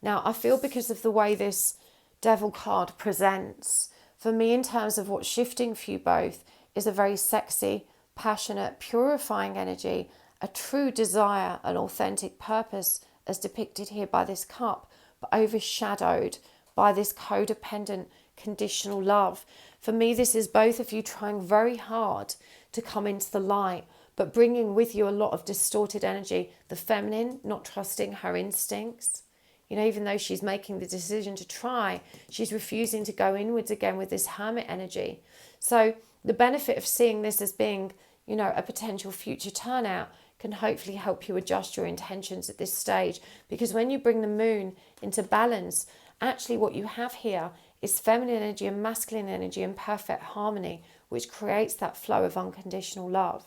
Now, I feel because of the way this devil card presents, for me in terms of what's shifting for you both is a very sexy, passionate, purifying energy, a true desire, an authentic purpose as depicted here by this cup, but overshadowed by this codependent, conditional love. For me, this is both of you trying very hard to come into the light, but bringing with you a lot of distorted energy. The feminine, not trusting her instincts. You know, even though she's making the decision to try, she's refusing to go inwards again with this hermit energy. So the benefit of seeing this as being, you know, a potential future turnout can hopefully help you adjust your intentions at this stage. Because when you bring the moon into balance, actually what you have here is feminine energy and masculine energy in perfect harmony, which creates that flow of unconditional love.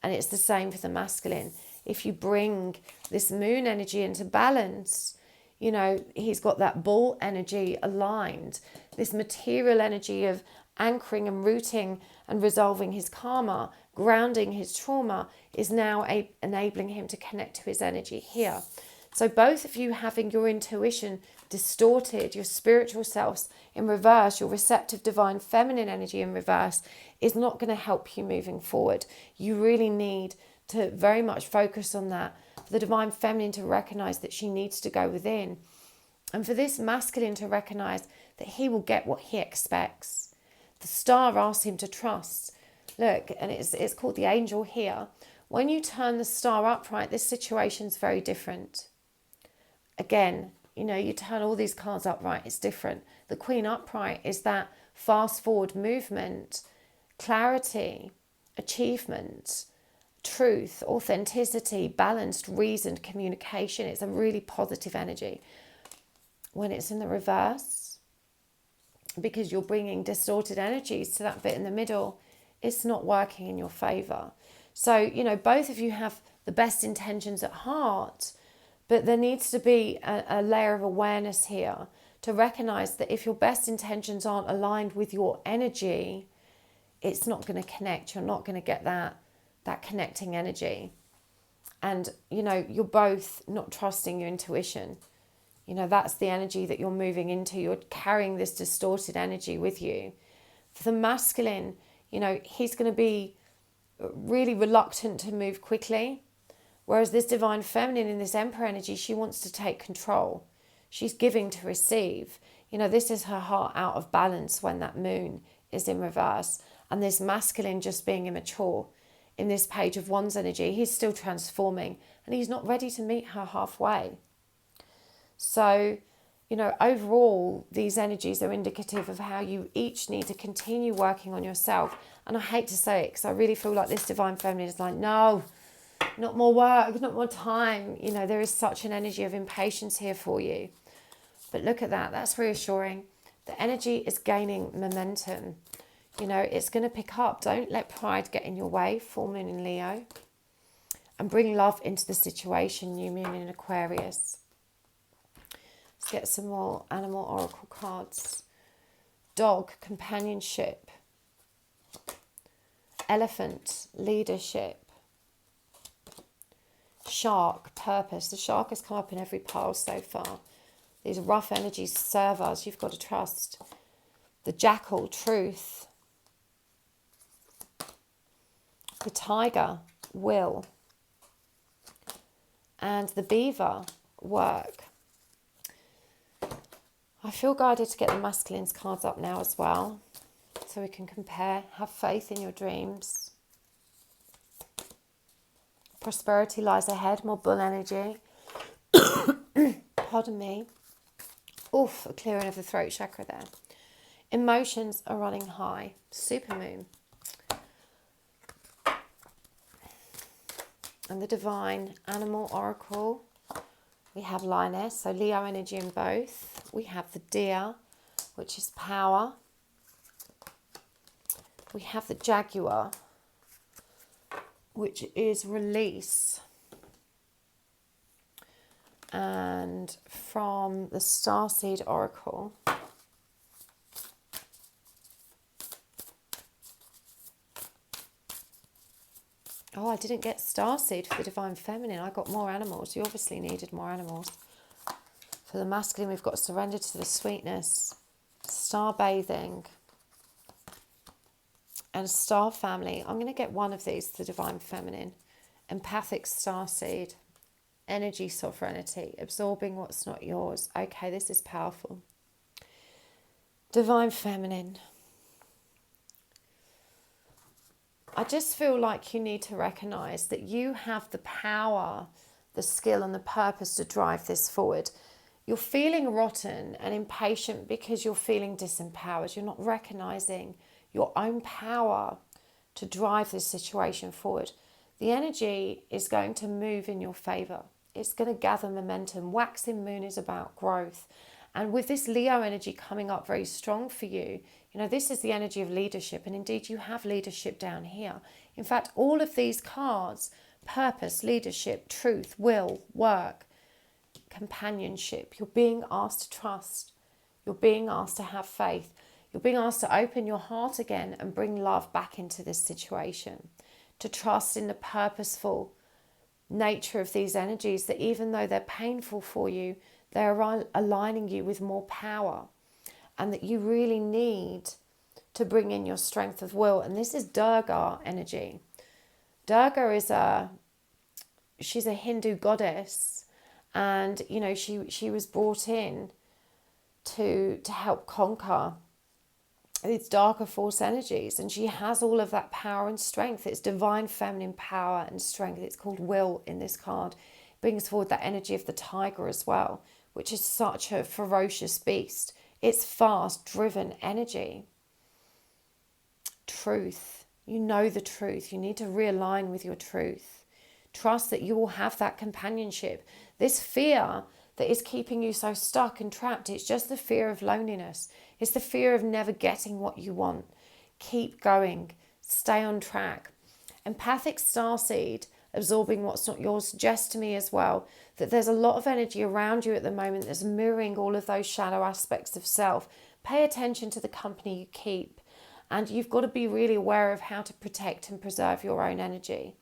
And it's the same for the masculine. If you bring this moon energy into balance, you know, he's got that bull energy aligned, this material energy of anchoring and rooting and resolving his karma, grounding his trauma, is now enabling him to connect to his energy here. So both of you having your intuition distorted, your spiritual selves in reverse, your receptive divine feminine energy in reverse, is not going to help you moving forward. You really need to very much focus on that. For the divine feminine to recognize that she needs to go within And for this masculine to recognize that he will get what he expects. The star asks him to trust. Look, and it's called the angel here. When you turn the star upright, this situation's very different. Again, you turn all these cards upright, it's different. The Queen upright is that fast forward movement, clarity, achievement, truth, authenticity, balanced, reasoned communication. It's a really positive energy. When it's in the reverse, because you're bringing distorted energies to that bit in the middle, it's not working in your favor. So, both of you have the best intentions at heart, but there needs to be a layer of awareness here to recognize that if your best intentions aren't aligned with your energy, it's not going to connect. You're not going to get that connecting energy. And, you're both not trusting your intuition. That's the energy that you're moving into. You're carrying this distorted energy with you. For the masculine, he's going to be really reluctant to move quickly. Whereas this divine feminine in this emperor energy, she wants to take control. She's giving to receive. This is her heart out of balance when that moon is in reverse. And this masculine just being immature. In this page of wands energy, he's still transforming and he's not ready to meet her halfway. So, overall, these energies are indicative of how you each need to continue working on yourself. And I hate to say it because I really feel like this divine feminine is like, no, not more work, not more time. There is such an energy of impatience here for you. But look at that. That's reassuring. The energy is gaining momentum. It's going to pick up. Don't let pride get in your way. Full moon in Leo. And bring love into the situation. New moon in Aquarius. Let's get some more animal oracle cards. Dog, companionship. Elephant, leadership. Shark, purpose. The shark has come up in every pile so far. These rough energies serve us. You've got to trust. The jackal, truth. The tiger, will. And the beaver, work. I feel guided to get the masculine's cards up now as well, so we can compare. Have faith in your dreams. Prosperity lies ahead, more bull energy. Pardon me. Oof, a clearing of the throat chakra there. Emotions are running high. Supermoon. And the divine animal oracle. We have lioness, so Leo energy in both. We have the deer, which is power. We have the jaguar, which is release. And from the Starseed Oracle, oh, I didn't get Starseed for the Divine Feminine. I got more animals. You obviously needed more animals. For the masculine, we've got surrender to the sweetness, star bathing, and star family. I'm going to get one of these for the Divine Feminine. Empathic starseed, energy sovereignty, absorbing what's not yours. Okay, this is powerful. Divine Feminine. I just feel like you need to recognize that you have the power, the skill and the purpose to drive this forward. You're feeling rotten and impatient because you're feeling disempowered. You're not recognizing your own power to drive this situation forward. The energy is going to move in your favor. It's going to gather momentum. Waxing moon is about growth. And with this Leo energy coming up very strong for you, this is the energy of leadership. And indeed, you have leadership down here. In fact, all of these cards, purpose, leadership, truth, will, work, companionship. You're being asked to trust. You're being asked to have faith. You're being asked to open your heart again and bring love back into this situation. To trust in the purposeful nature of these energies, that even though they're painful for you, they're aligning you with more power, and that you really need to bring in your strength of will. And this is Durga energy. Durga is she's a Hindu goddess, and she was brought in to help conquer these darker force energies. And she has all of that power and strength. It's divine feminine power and strength. It's called will in this card. It brings forward that energy of the tiger as well, which is such a ferocious beast. It's fast, driven energy. Truth. You know the truth. You need to realign with your truth. Trust that you will have that companionship. This fear that is keeping you so stuck and trapped, it's just the fear of loneliness. It's the fear of never getting what you want. Keep going. Stay on track. Empathic starseed, absorbing what's not yours, suggests to me as well that there's a lot of energy around you at the moment that's mirroring all of those shallow aspects of self. Pay attention to the company you keep, and you've got to be really aware of how to protect and preserve your own energy.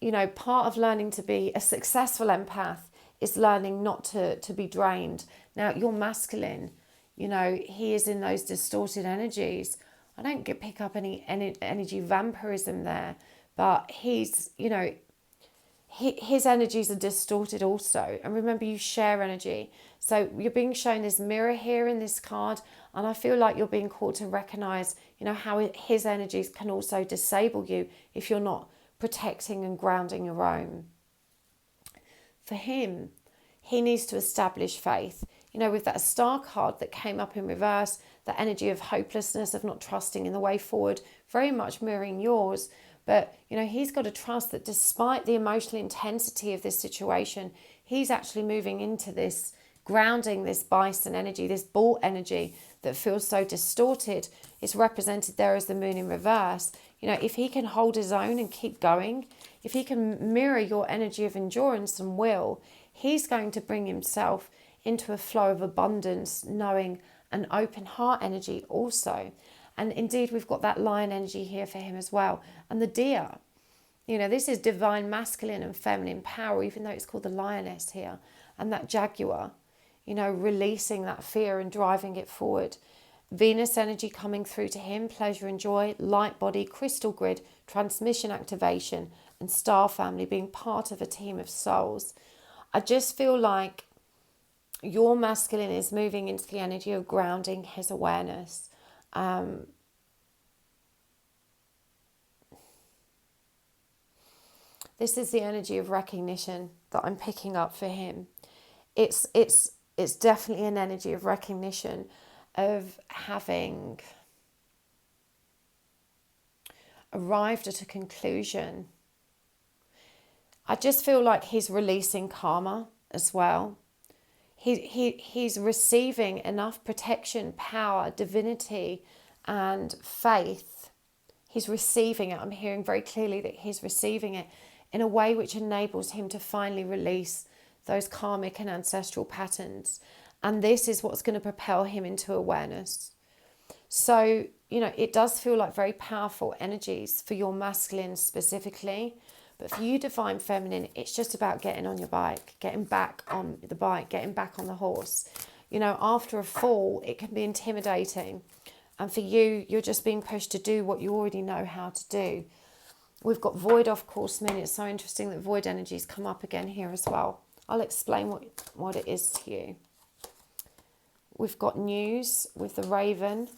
You know, part of learning to be a successful empath is learning not to be drained. Now, your masculine, you know, he is in those distorted energies. I don't pick up any energy vampirism there, but he's, you know, his energies are distorted also. And remember, you share energy. So you're being shown this mirror here in this card, and I feel like you're being called to recognize, you know, how his energies can also disable you if you're not protecting and grounding your own. For him, he needs to establish faith. You know, with that star card that came up in reverse, the energy of hopelessness, of not trusting in the way forward, very much mirroring yours. But, you know, he's got to trust that despite the emotional intensity of this situation, he's actually moving into this grounding, this bison energy, this bull energy that feels so distorted. It's represented there as the moon in reverse. You know, if he can hold his own and keep going, if he can mirror your energy of endurance and will, he's going to bring himself into a flow of abundance, knowing, an open heart energy also. And indeed, we've got that lion energy here for him as well. And the deer, you know, this is divine masculine and feminine power, even though it's called the lioness here. And that jaguar, you know, releasing that fear and driving it forward. Venus energy coming through to him, pleasure and joy, light body, crystal grid, transmission activation, and star family, being part of a team of souls. I just feel like your masculine is moving into the energy of grounding his awareness. This is the energy of recognition that I'm picking up for him. It's definitely an energy of recognition, of having arrived at a conclusion. I just feel like he's releasing karma as well. He's receiving enough protection, power, divinity, and faith. He's receiving it. I'm hearing very clearly that he's receiving it in a way which enables him to finally release those karmic and ancestral patterns. And this is what's going to propel him into awareness. So, you know, it does feel like very powerful energies for your masculine specifically. But for you, divine feminine, it's just about getting on your bike, getting back on the bike, getting back on the horse. You know, after a fall, it can be intimidating. And for you, you're just being pushed to do what you already know how to do. We've got void off course men. It's so interesting that void energies come up again here as well. I'll explain what it is to you. We've got news with the raven.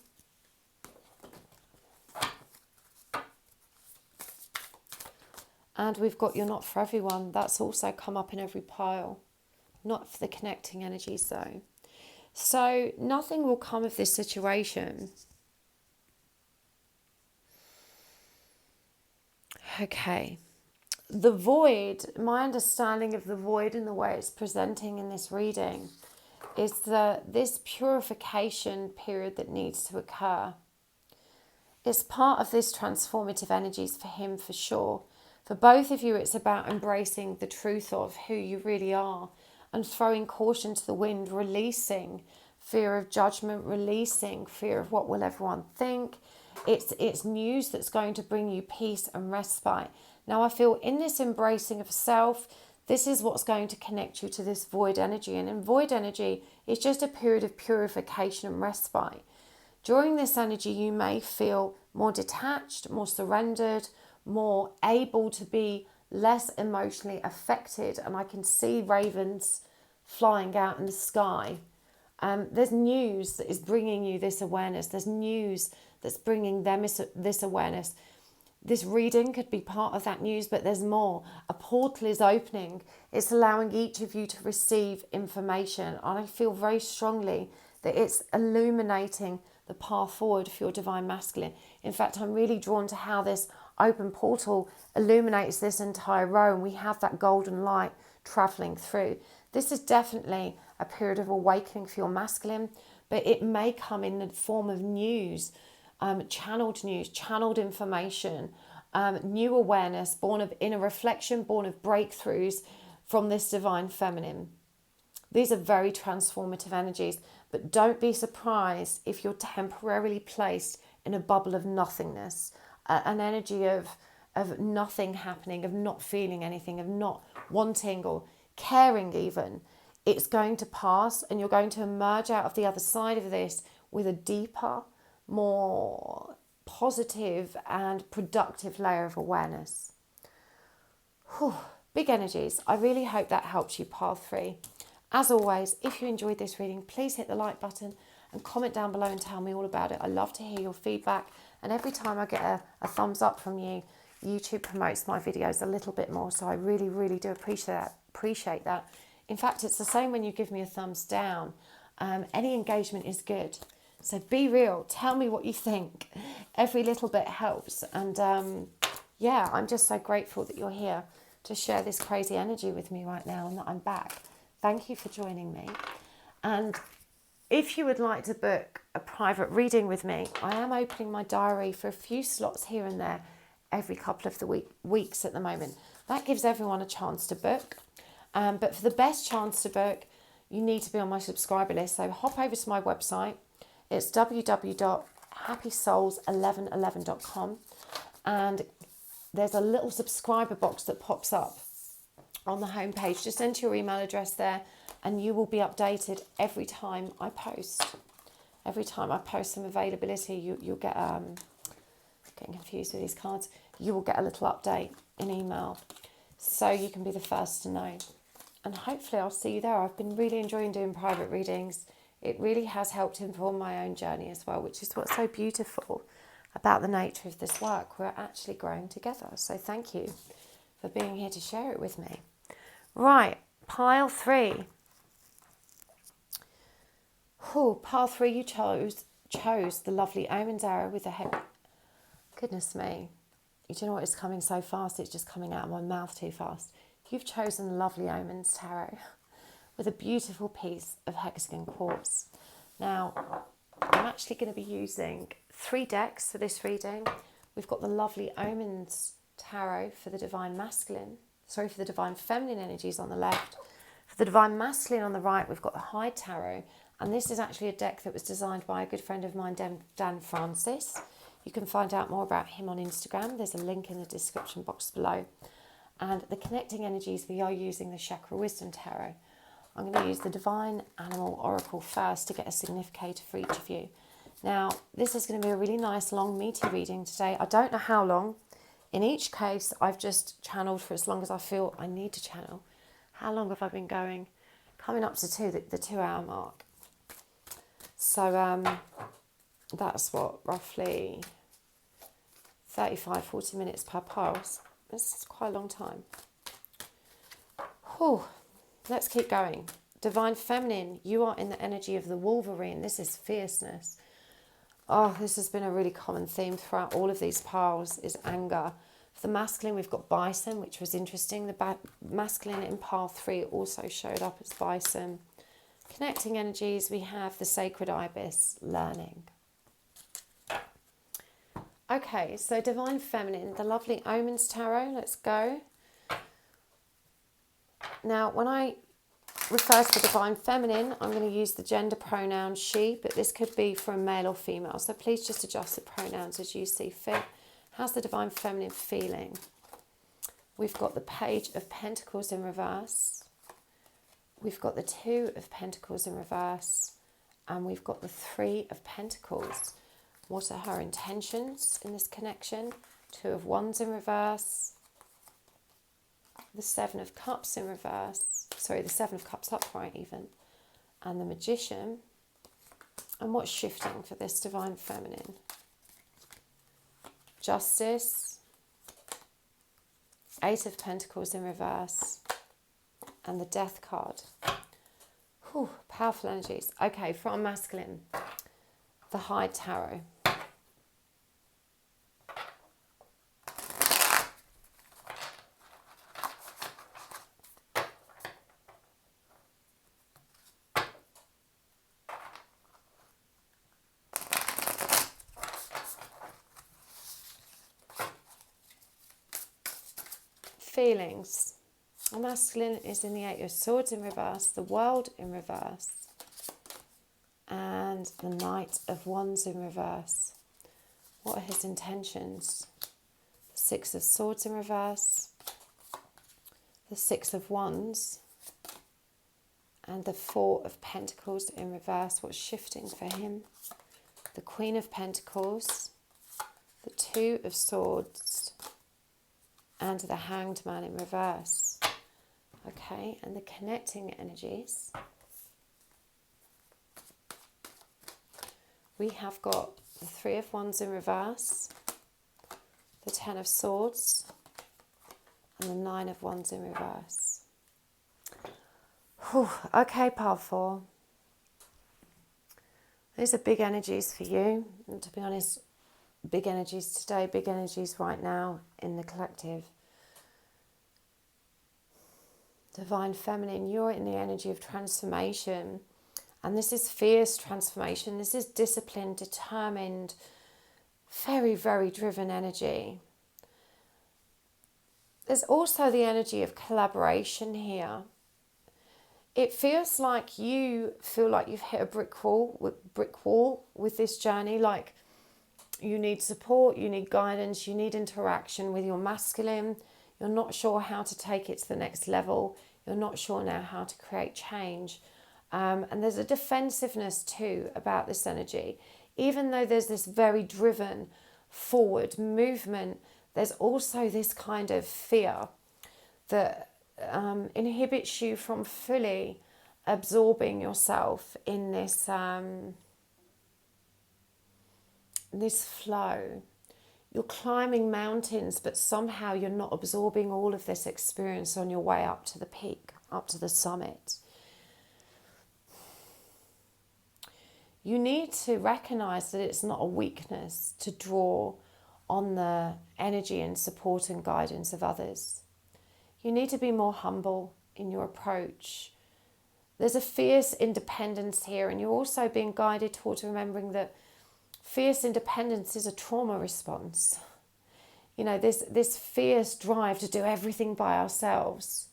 And we've got you're not for everyone. That's also come up in every pile. Not for the connecting energies though. So nothing will come of this situation. Okay. The void, my understanding of the void and the way it's presenting in this reading is that this purification period that needs to occur is part of this transformative energies for him for sure. For both of you, it's about embracing the truth of who you really are and throwing caution to the wind, releasing fear of judgment, releasing fear of what will everyone think. It's news that's going to bring you peace and respite. Now, I feel in this embracing of self, this is what's going to connect you to this void energy. And in void energy, it's just a period of purification and respite. During this energy, you may feel more detached, more surrendered, more able to be less emotionally affected. And I can see ravens flying out in the sky There's news that is bringing you this awareness. There's news that's bringing them this awareness. This reading could be part of that news, but there's more. A portal is opening. It's allowing each of you to receive information. And I feel very strongly that it's illuminating the path forward for your divine masculine. In fact, I'm really drawn to how this open portal illuminates this entire row, and we have that golden light traveling through. This is definitely a period of awakening for your masculine, but it may come in the form of news, channeled information, new awareness, born of inner reflection, born of breakthroughs from this divine feminine. These are very transformative energies, but don't be surprised if you're temporarily placed in a bubble of nothingness, an energy of nothing happening, of not feeling anything, of not wanting or caring even. It's going to pass, and you're going to emerge out of the other side of this with a deeper, more positive and productive layer of awareness. Whew, big energies. I really hope that helps you, Path 3. As always, if you enjoyed this reading, please hit the like button and comment down below and tell me all about it. I love to hear your feedback, and every time I get a thumbs up from you, YouTube promotes my videos a little bit more, so I really, really do appreciate that. In fact, it's the same when you give me a thumbs down. Any engagement is good. So be real. Tell me what you think. Every little bit helps. And yeah, I'm just so grateful that you're here to share this crazy energy with me right now and that I'm back. Thank you for joining me. And if you would like to book a private reading with me, I am opening my diary for a few slots here and there every couple of the weeks at the moment. That gives everyone a chance to book. But for the best chance to book, you need to be on my subscriber list. So hop over to my website. It's www.happysouls1111.com, and there's a little subscriber box that pops up on the homepage. Just enter your email address there, and you will be updated every time I post. Every time I post some availability, you'll get, getting confused with these cards, you will get a little update in email, so you can be the first to know. And hopefully I'll see you there. I've been really enjoying doing private readings. It really has helped inform my own journey as well, which is what's so beautiful about the nature of this work. We're actually growing together. So thank you for being here to share it with me. Right, pile 3. Oh, pile 3, you chose the lovely Omens arrow with the head. Goodness me. You know what? It's coming so fast. It's just coming out of my mouth too fast. You've chosen the lovely Omens tarot with a beautiful piece of hexagon quartz. Now, I'm actually going to be using 3 decks for this reading. We've got the lovely Omens tarot for the divine masculine, for the divine feminine energies on the left. For the divine masculine on the right, we've got the Hyde tarot, and this is actually a deck that was designed by a good friend of mine, Dan Francis. You can find out more about him on Instagram. There's a link in the description box below. And the connecting energies, we are using the Chakra Wisdom tarot. I'm going to use the Divine Animal Oracle first to get a significator for each of you. Now, this is going to be a really nice, long, meaty reading today. I don't know how long. In each case, I've just channeled for as long as I feel I need to channel. How long have I been going? Coming up to the 2-hour mark. So that's what, roughly 35, 40 minutes per pile. This is quite a long time. Whew. Let's keep going. Divine Feminine, you are in the energy of the Wolverine. This is fierceness. Oh, this has been a really common theme throughout all of these piles, is anger. For the masculine, we've got Bison, which was interesting. The masculine in pile 3 also showed up as Bison. Connecting energies, we have the Sacred Ibis, learning. Okay, so Divine Feminine, the lovely Omens tarot. Let's go. Now, when I refer to the Divine Feminine, I'm going to use the gender pronoun she, but this could be for a male or female. So please just adjust the pronouns as you see fit. How's the Divine Feminine feeling? We've got the Page of Pentacles in reverse. We've got the 2 of Pentacles in reverse. And we've got the 3 of Pentacles. What are her intentions in this connection? 2 of Wands in reverse. The 7 of Cups in reverse. Sorry, the 7 of Cups upright even. And the Magician. And what's shifting for this Divine Feminine? Justice, Eight of Pentacles in reverse, and the Death card. Whew, powerful energies. Okay, for our masculine, the High Tarot. Feelings. The masculine is in the Eight of Swords in reverse, the World in reverse, and the Knight of Wands in reverse. What are his intentions? The Six of Swords in reverse, the Six of Wands, and the Four of Pentacles in reverse. What's shifting for him? The Queen of Pentacles, the Two of Swords, and the Hanged Man in reverse. Okay, and the connecting energies. We have got the Three of Wands in reverse, the Ten of Swords, and the Nine of Wands in reverse. Whew, okay, pile 4. These are big energies for you. And to be honest, big energies today, big energies right now in the collective. Divine Feminine, you're in the energy of transformation. And this is fierce transformation. This is disciplined, determined, very, very driven energy. There's also the energy of collaboration here. It feels like you feel like you've hit a brick wall with this journey. Like you need support, you need guidance, you need interaction with your masculine. You're not sure how to take it to the next level. You're not sure now how to create change. And there's a defensiveness too about this energy. Even though there's this very driven forward movement, there's also this kind of fear that inhibits you from fully absorbing yourself in this this flow. You're climbing mountains, but somehow you're not absorbing all of this experience on your way up to the peak, up to the summit. You need to recognize that it's not a weakness to draw on the energy and support and guidance of others. You need to be more humble in your approach. There's a fierce independence here, and you're also being guided towards remembering that fierce independence is a trauma response. You know, this fierce drive to do everything by ourselves.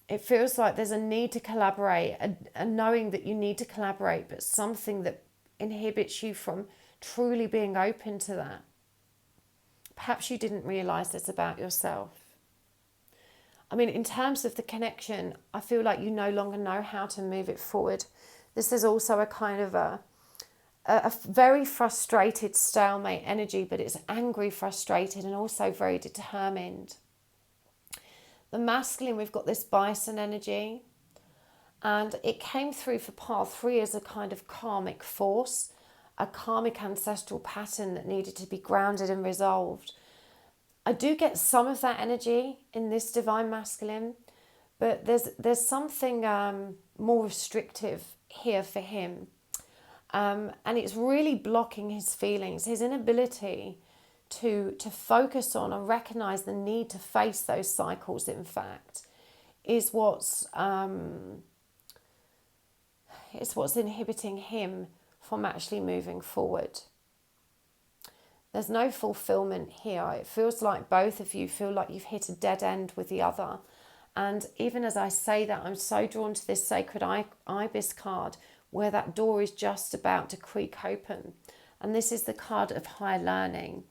It feels like there's a need to collaborate, and knowing that you need to collaborate, but something that inhibits you from truly being open to that. Perhaps you didn't realise this about yourself. I mean, in terms of the connection, I feel like you no longer know how to move it forward. This is also a kind of a very frustrated stalemate energy, but it's angry, frustrated, and also very determined. The masculine, we've got this bison energy, and it came through for pile 3 as a kind of karmic force, a karmic ancestral pattern that needed to be grounded and resolved. I do get some of that energy in this divine masculine, but there's something more restrictive here for him. And it's really blocking his feelings, his inability to focus on and recognize the need to face those cycles, in fact, is what's inhibiting him from actually moving forward. There's no fulfillment here. It feels like both of you feel like you've hit a dead end with the other. And even as I say that, I'm so drawn to this sacred ibis card, where that door is just about to creak open. And this is the card of high learning.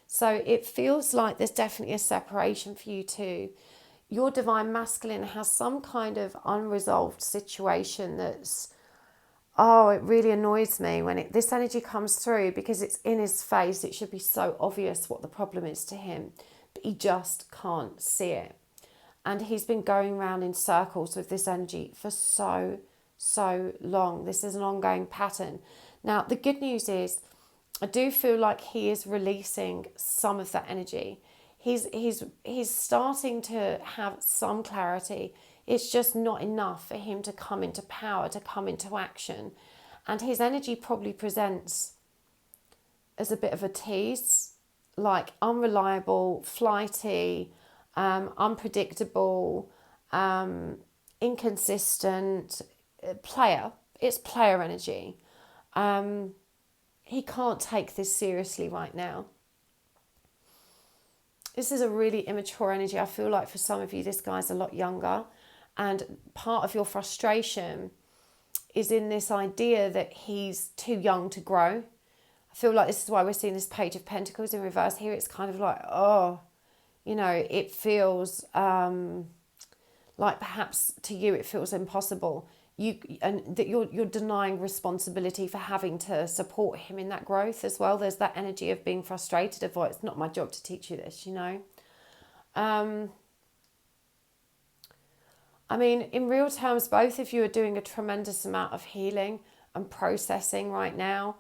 So it feels like there's definitely a separation for you too. Your divine masculine has some kind of unresolved situation that's, it really annoys me when this energy comes through, because it's in his face. It should be so obvious what the problem is to him, but he just can't see it. And he's been going around in circles with this energy for so so long. This is an ongoing pattern. Now, the good news is I do feel like he is releasing some of that energy. He's starting to have some clarity. It's just not enough for him to come into power, to come into action. And his energy probably presents as a bit of a tease, like unreliable, flighty, unpredictable, inconsistent, player. It's player energy. He can't take this seriously right now. This is a really immature energy. I feel like for some of you, this guy's a lot younger. And part of your frustration is in this idea that he's too young to grow. I feel like this is why we're seeing this Page of Pentacles in reverse here. It's kind of like, oh, you know, it feels like perhaps to you it feels impossible. And that you're denying responsibility for having to support him in that growth as well. There's that energy of being frustrated of, it's not my job to teach you this, you know. I mean, in real terms, both of you are doing a tremendous amount of healing and processing right now.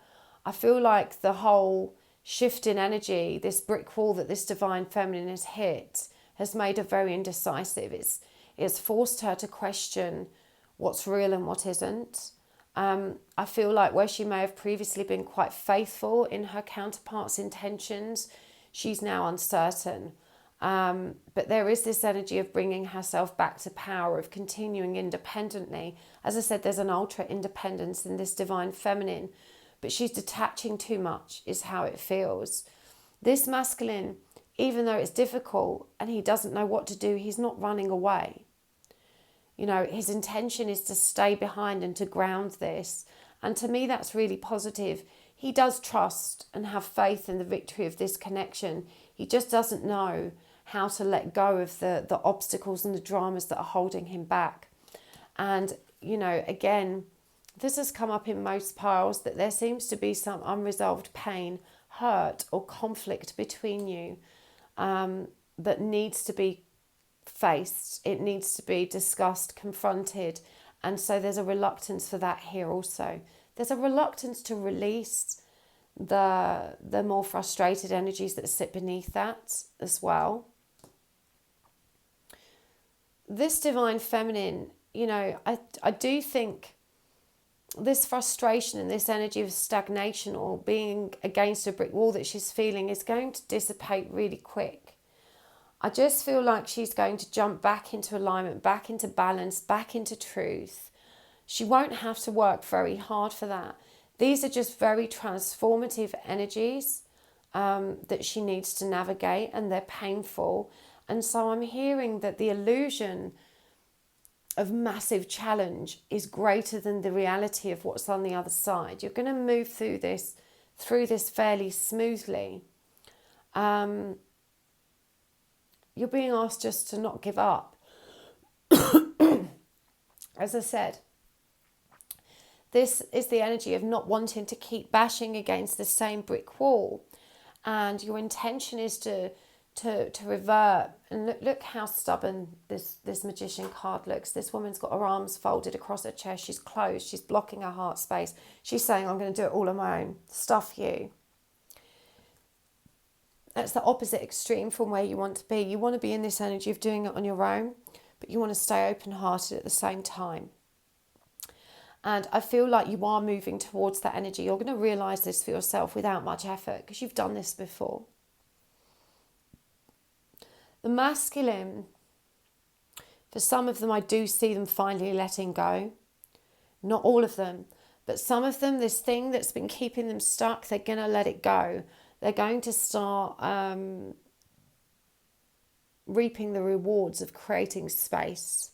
I feel like the whole shift in energy, this brick wall that this divine feminine has hit, has made her very indecisive. It's forced her to question what's real and what isn't. I feel like where she may have previously been quite faithful in her counterpart's intentions, she's now uncertain. But there is this energy of bringing herself back to power, of continuing independently. As I said, there's an ultra independence in this divine feminine, but she's detaching too much is how it feels. This masculine, even though it's difficult and he doesn't know what to do, he's not running away. You know, his intention is to stay behind and to ground this. And to me, that's really positive. He does trust and have faith in the victory of this connection. He just doesn't know how to let go of the obstacles and the dramas that are holding him back. And, you know, again, this has come up in most piles, that there seems to be some unresolved pain, hurt or conflict between you that needs to be faced. It needs to be discussed, confronted. And so there's a reluctance for that here also. There's a reluctance to release the more frustrated energies that sit beneath that as well. This divine feminine, you know, I do think this frustration and this energy of stagnation or being against a brick wall that she's feeling is going to dissipate really quick. I just feel like she's going to jump back into alignment, back into balance, back into truth. She won't have to work very hard for that. These are just very transformative energies that she needs to navigate, and they're painful. And so I'm hearing that the illusion of massive challenge is greater than the reality of what's on the other side. You're going to move through this fairly smoothly. You're being asked just to not give up. As I said, this is the energy of not wanting to keep bashing against the same brick wall. And your intention is to revert. And look how stubborn this magician card looks. This woman's got her arms folded across her chest. She's closed. She's blocking her heart space. She's saying, I'm going to do it all on my own. Stuff you. That's the opposite extreme from where you want to be. You want to be in this energy of doing it on your own, but you want to stay open-hearted at the same time. And I feel like you are moving towards that energy. You're going to realise this for yourself without much effort because you've done this before. The masculine, for some of them, I do see them finally letting go. Not all of them, but some of them, this thing that's been keeping them stuck, they're going to let it go. They're going to start reaping the rewards of creating space.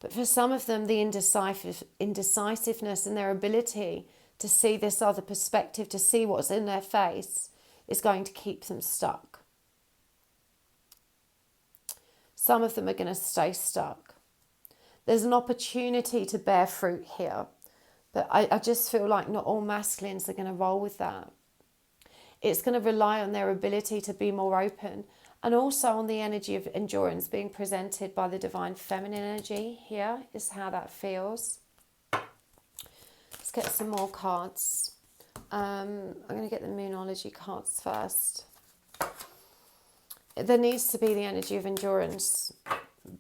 But for some of them, the indecisiveness and their ability to see this other perspective, to see what's in their face, is going to keep them stuck. Some of them are going to stay stuck. There's an opportunity to bear fruit here, but I just feel like not all masculines are going to roll with that. It's going to rely on their ability to be more open, and also on the energy of endurance being presented by the divine feminine energy. Here is how that feels. Let's get some more cards. I'm going to get the Moonology cards first. There needs to be the energy of endurance.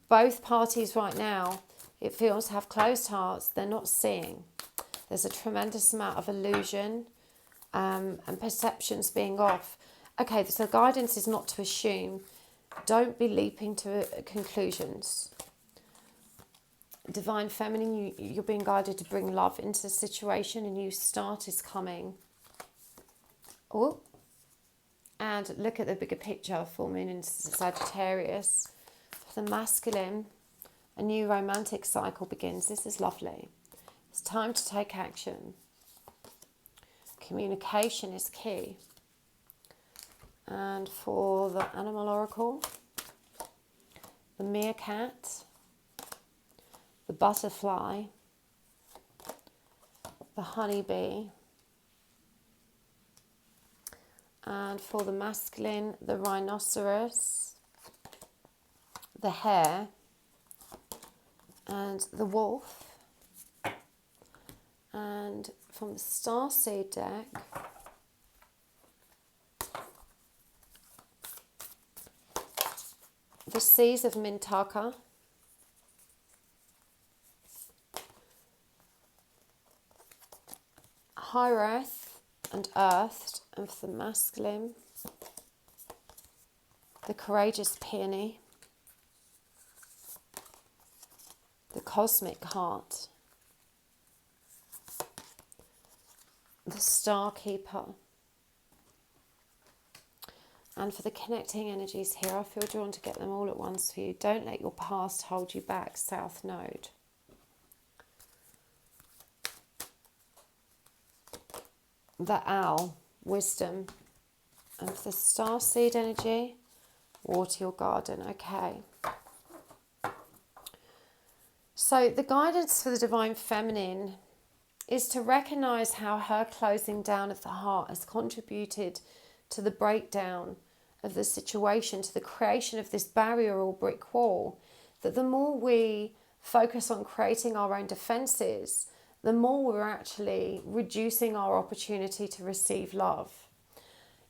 Both parties right now, it feels, have closed hearts. They're not seeing. There's a tremendous amount of illusion and perceptions being off. Okay, so the guidance is not to assume. Don't be leaping to conclusions. Divine Feminine, you're being guided to bring love into the situation. A new start is coming. Oh, and look at the bigger picture. Full moon in Sagittarius. For the masculine, a new romantic cycle begins. This is lovely. It's time to take action. Communication is key. And for the animal oracle, the meerkat, the butterfly, the honeybee, and for the masculine, the rhinoceros, the hare, and the wolf. And from the Starseed deck, the seas of Mintaka, high earth and earthed, and for the masculine, the courageous peony, the cosmic heart, the star keeper. And for the connecting energies here, I feel drawn to get them all at once for you. Don't let your past hold you back, South Node. The owl, wisdom. And for the starseed energy, water your garden. Okay. So the guidance for the Divine Feminine is to recognize how her closing down of the heart has contributed to the breakdown of the situation, to the creation of this barrier or brick wall. That the more we focus on creating our own defenses, the more we're actually reducing our opportunity to receive love.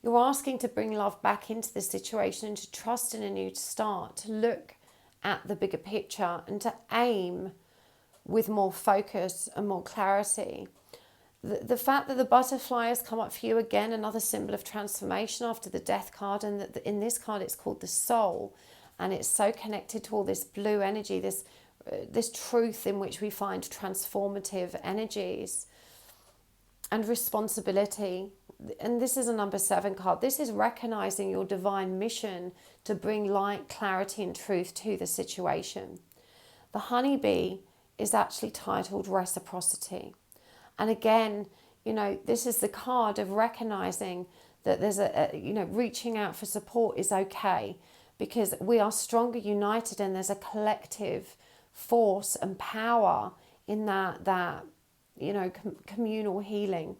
You're asking to bring love back into the situation and to trust in a new start, to look at the bigger picture and to aim with more focus and more clarity. The fact that the butterfly has come up for you again, another symbol of transformation after the death card, and that in this card it's called the soul, and it's so connected to all this blue energy, this truth in which we find transformative energies and responsibility. And this is a number 7 card. This is recognizing your divine mission to bring light, clarity and truth to the situation. The honeybee is actually titled reciprocity. And again, you know, this is the card of recognizing that there's reaching out for support is okay, because we are stronger united, and there's a collective force and power in that communal healing.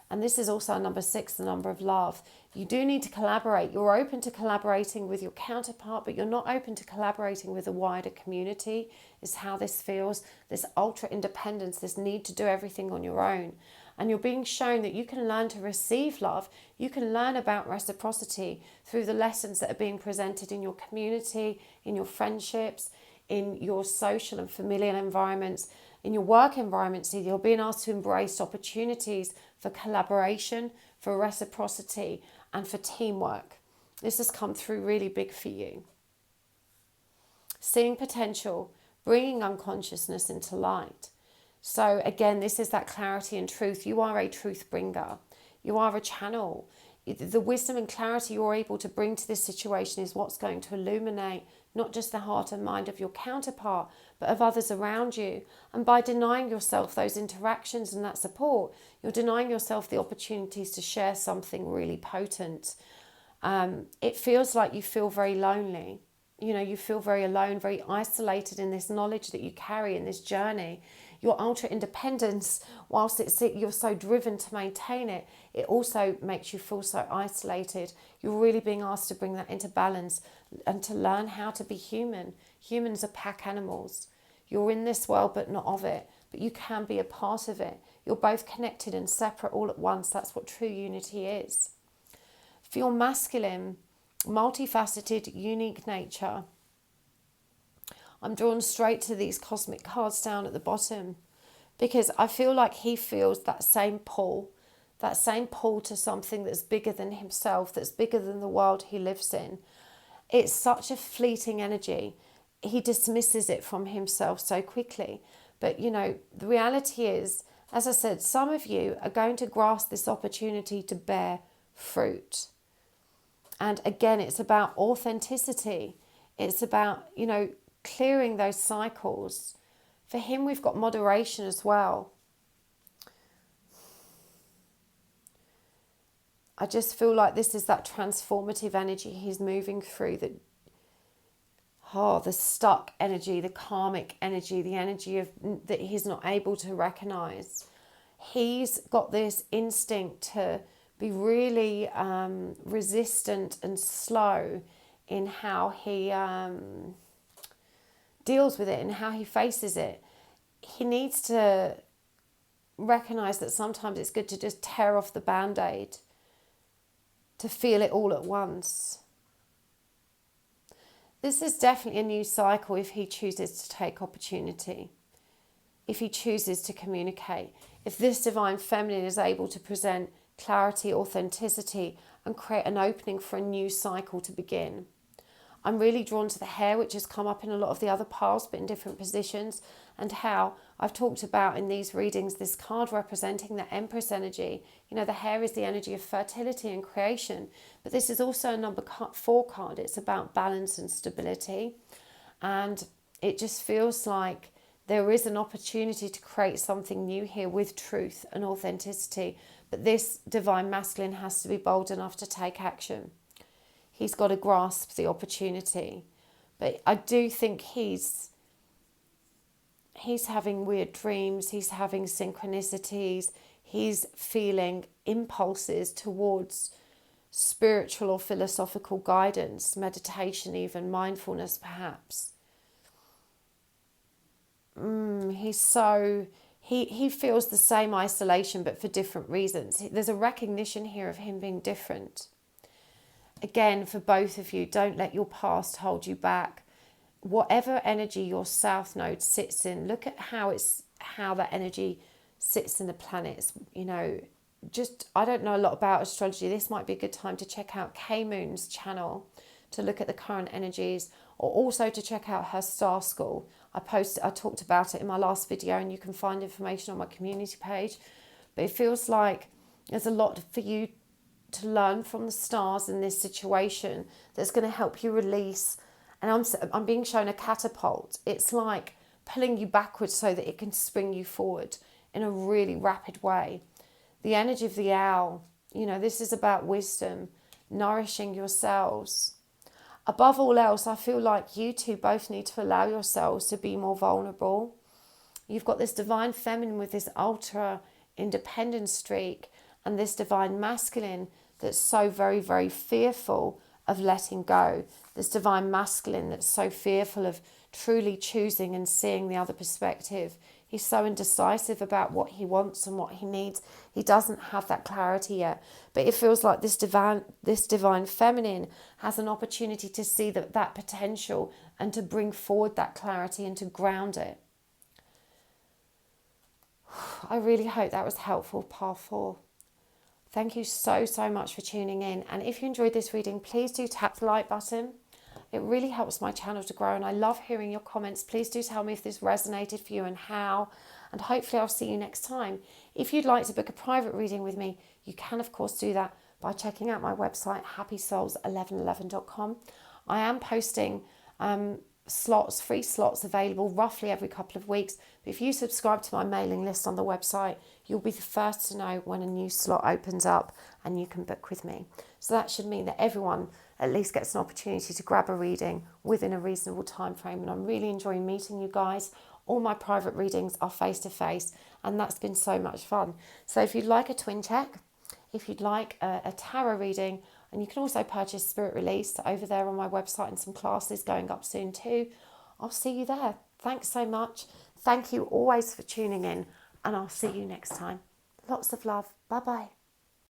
And this is also number 6, the number of love. You do need to collaborate. You're open to collaborating with your counterpart, but you're not open to collaborating with a wider community, is how this feels. This ultra independence, this need to do everything on your own. And you're being shown that you can learn to receive love. You can learn about reciprocity through the lessons that are being presented in your community, in your friendships, in your social and familial environments, in your work environments. You're being asked to embrace opportunities for collaboration, for reciprocity, and for teamwork. This has come through really big for you. Seeing potential, bringing unconsciousness into light. So again, this is that clarity and truth. You are a truth bringer. You are a channel. The wisdom and clarity you're able to bring to this situation is what's going to illuminate not just the heart and mind of your counterpart, but of others around you. And by denying yourself those interactions and that support, you're denying yourself the opportunities to share something really potent. It feels like you feel very lonely. You know, you feel very alone, very isolated in this knowledge that you carry in this journey. Your ultra independence, whilst you're so driven to maintain it, it also makes you feel so isolated. You're really being asked to bring that into balance and to learn how to be human. Humans are pack animals. You're in this world but not of it, but you can be a part of it. You're both connected and separate all at once. That's what true unity is. For your masculine, multifaceted, unique nature, I'm drawn straight to these cosmic cards down at the bottom, because I feel like he feels that same pull to something that's bigger than himself, that's bigger than the world he lives in. It's such a fleeting energy. He dismisses it from himself so quickly. But, you know, the reality is, as I said, some of you are going to grasp this opportunity to bear fruit. And again, it's about authenticity. It's about, you know, clearing those cycles. For him, we've got moderation as well. I just feel like this is that transformative energy he's moving through, that the stuck energy, the karmic energy, the energy of that he's not able to recognize. He's got this instinct to be really resistant and slow in how he deals with it and how he faces it. He needs to recognize that sometimes it's good to just tear off the band-aid, to feel it all at once. This is definitely a new cycle if he chooses to take opportunity, if he chooses to communicate, if this divine feminine is able to present clarity, authenticity, and create an opening for a new cycle to begin. I'm really drawn to the hair, which has come up in a lot of the other piles, but in different positions, and how I've talked about in these readings this card representing the Empress energy. You know, the hair is the energy of fertility and creation, but this is also a number 4 card. It's about balance and stability, and it just feels like there is an opportunity to create something new here with truth and authenticity, but this divine masculine has to be bold enough to take action. He's got to grasp the opportunity. But I do think he's having weird dreams, he's having synchronicities, he's feeling impulses towards spiritual or philosophical guidance, meditation, even mindfulness perhaps. He feels the same isolation but for different reasons. There's a recognition here of him being different. Again, for both of you, don't let your past hold you back. Whatever energy your south node sits in, look at how that energy sits in the planets. You know, I don't know a lot about astrology. This might be a good time to check out K Moon's channel to look at the current energies, or also to check out her star school. I talked about it in my last video, and you can find information on my community page. But it feels like there's a lot for you to learn from the stars in this situation that's going to help you release. And I'm being shown a catapult. It's like pulling you backwards so that it can spring you forward in a really rapid way. The energy of the owl, you know, this is about wisdom, nourishing yourselves. Above all else, I feel like you two both need to allow yourselves to be more vulnerable. You've got this divine feminine with this ultra independent streak, and this divine masculine that's so very, very fearful of letting go. This divine masculine that's so fearful of truly choosing and seeing the other perspective. He's so indecisive about what he wants and what he needs. He doesn't have that clarity yet. But it feels like this divine feminine has an opportunity to see that potential and to bring forward that clarity and to ground it. I really hope that was helpful, part 4. Thank you so, so much for tuning in. And if you enjoyed this reading, please do tap the like button. It really helps my channel to grow, and I love hearing your comments. Please do tell me if this resonated for you and how, and hopefully I'll see you next time. If you'd like to book a private reading with me, you can of course do that by checking out my website, happysouls1111.com. I am posting free slots available roughly every couple of weeks. But if you subscribe to my mailing list on the website, you'll be the first to know when a new slot opens up and you can book with me. So that should mean that everyone at least gets an opportunity to grab a reading within a reasonable time frame. And I'm really enjoying meeting you guys. All my private readings are face-to-face, and that's been so much fun. So if you'd like a twin check, if you'd like a tarot reading, and you can also purchase Spirit Release over there on my website, and some classes going up soon too, I'll see you there. Thanks so much. Thank you always for tuning in. and I'll see you next time. Lots of love. Bye bye.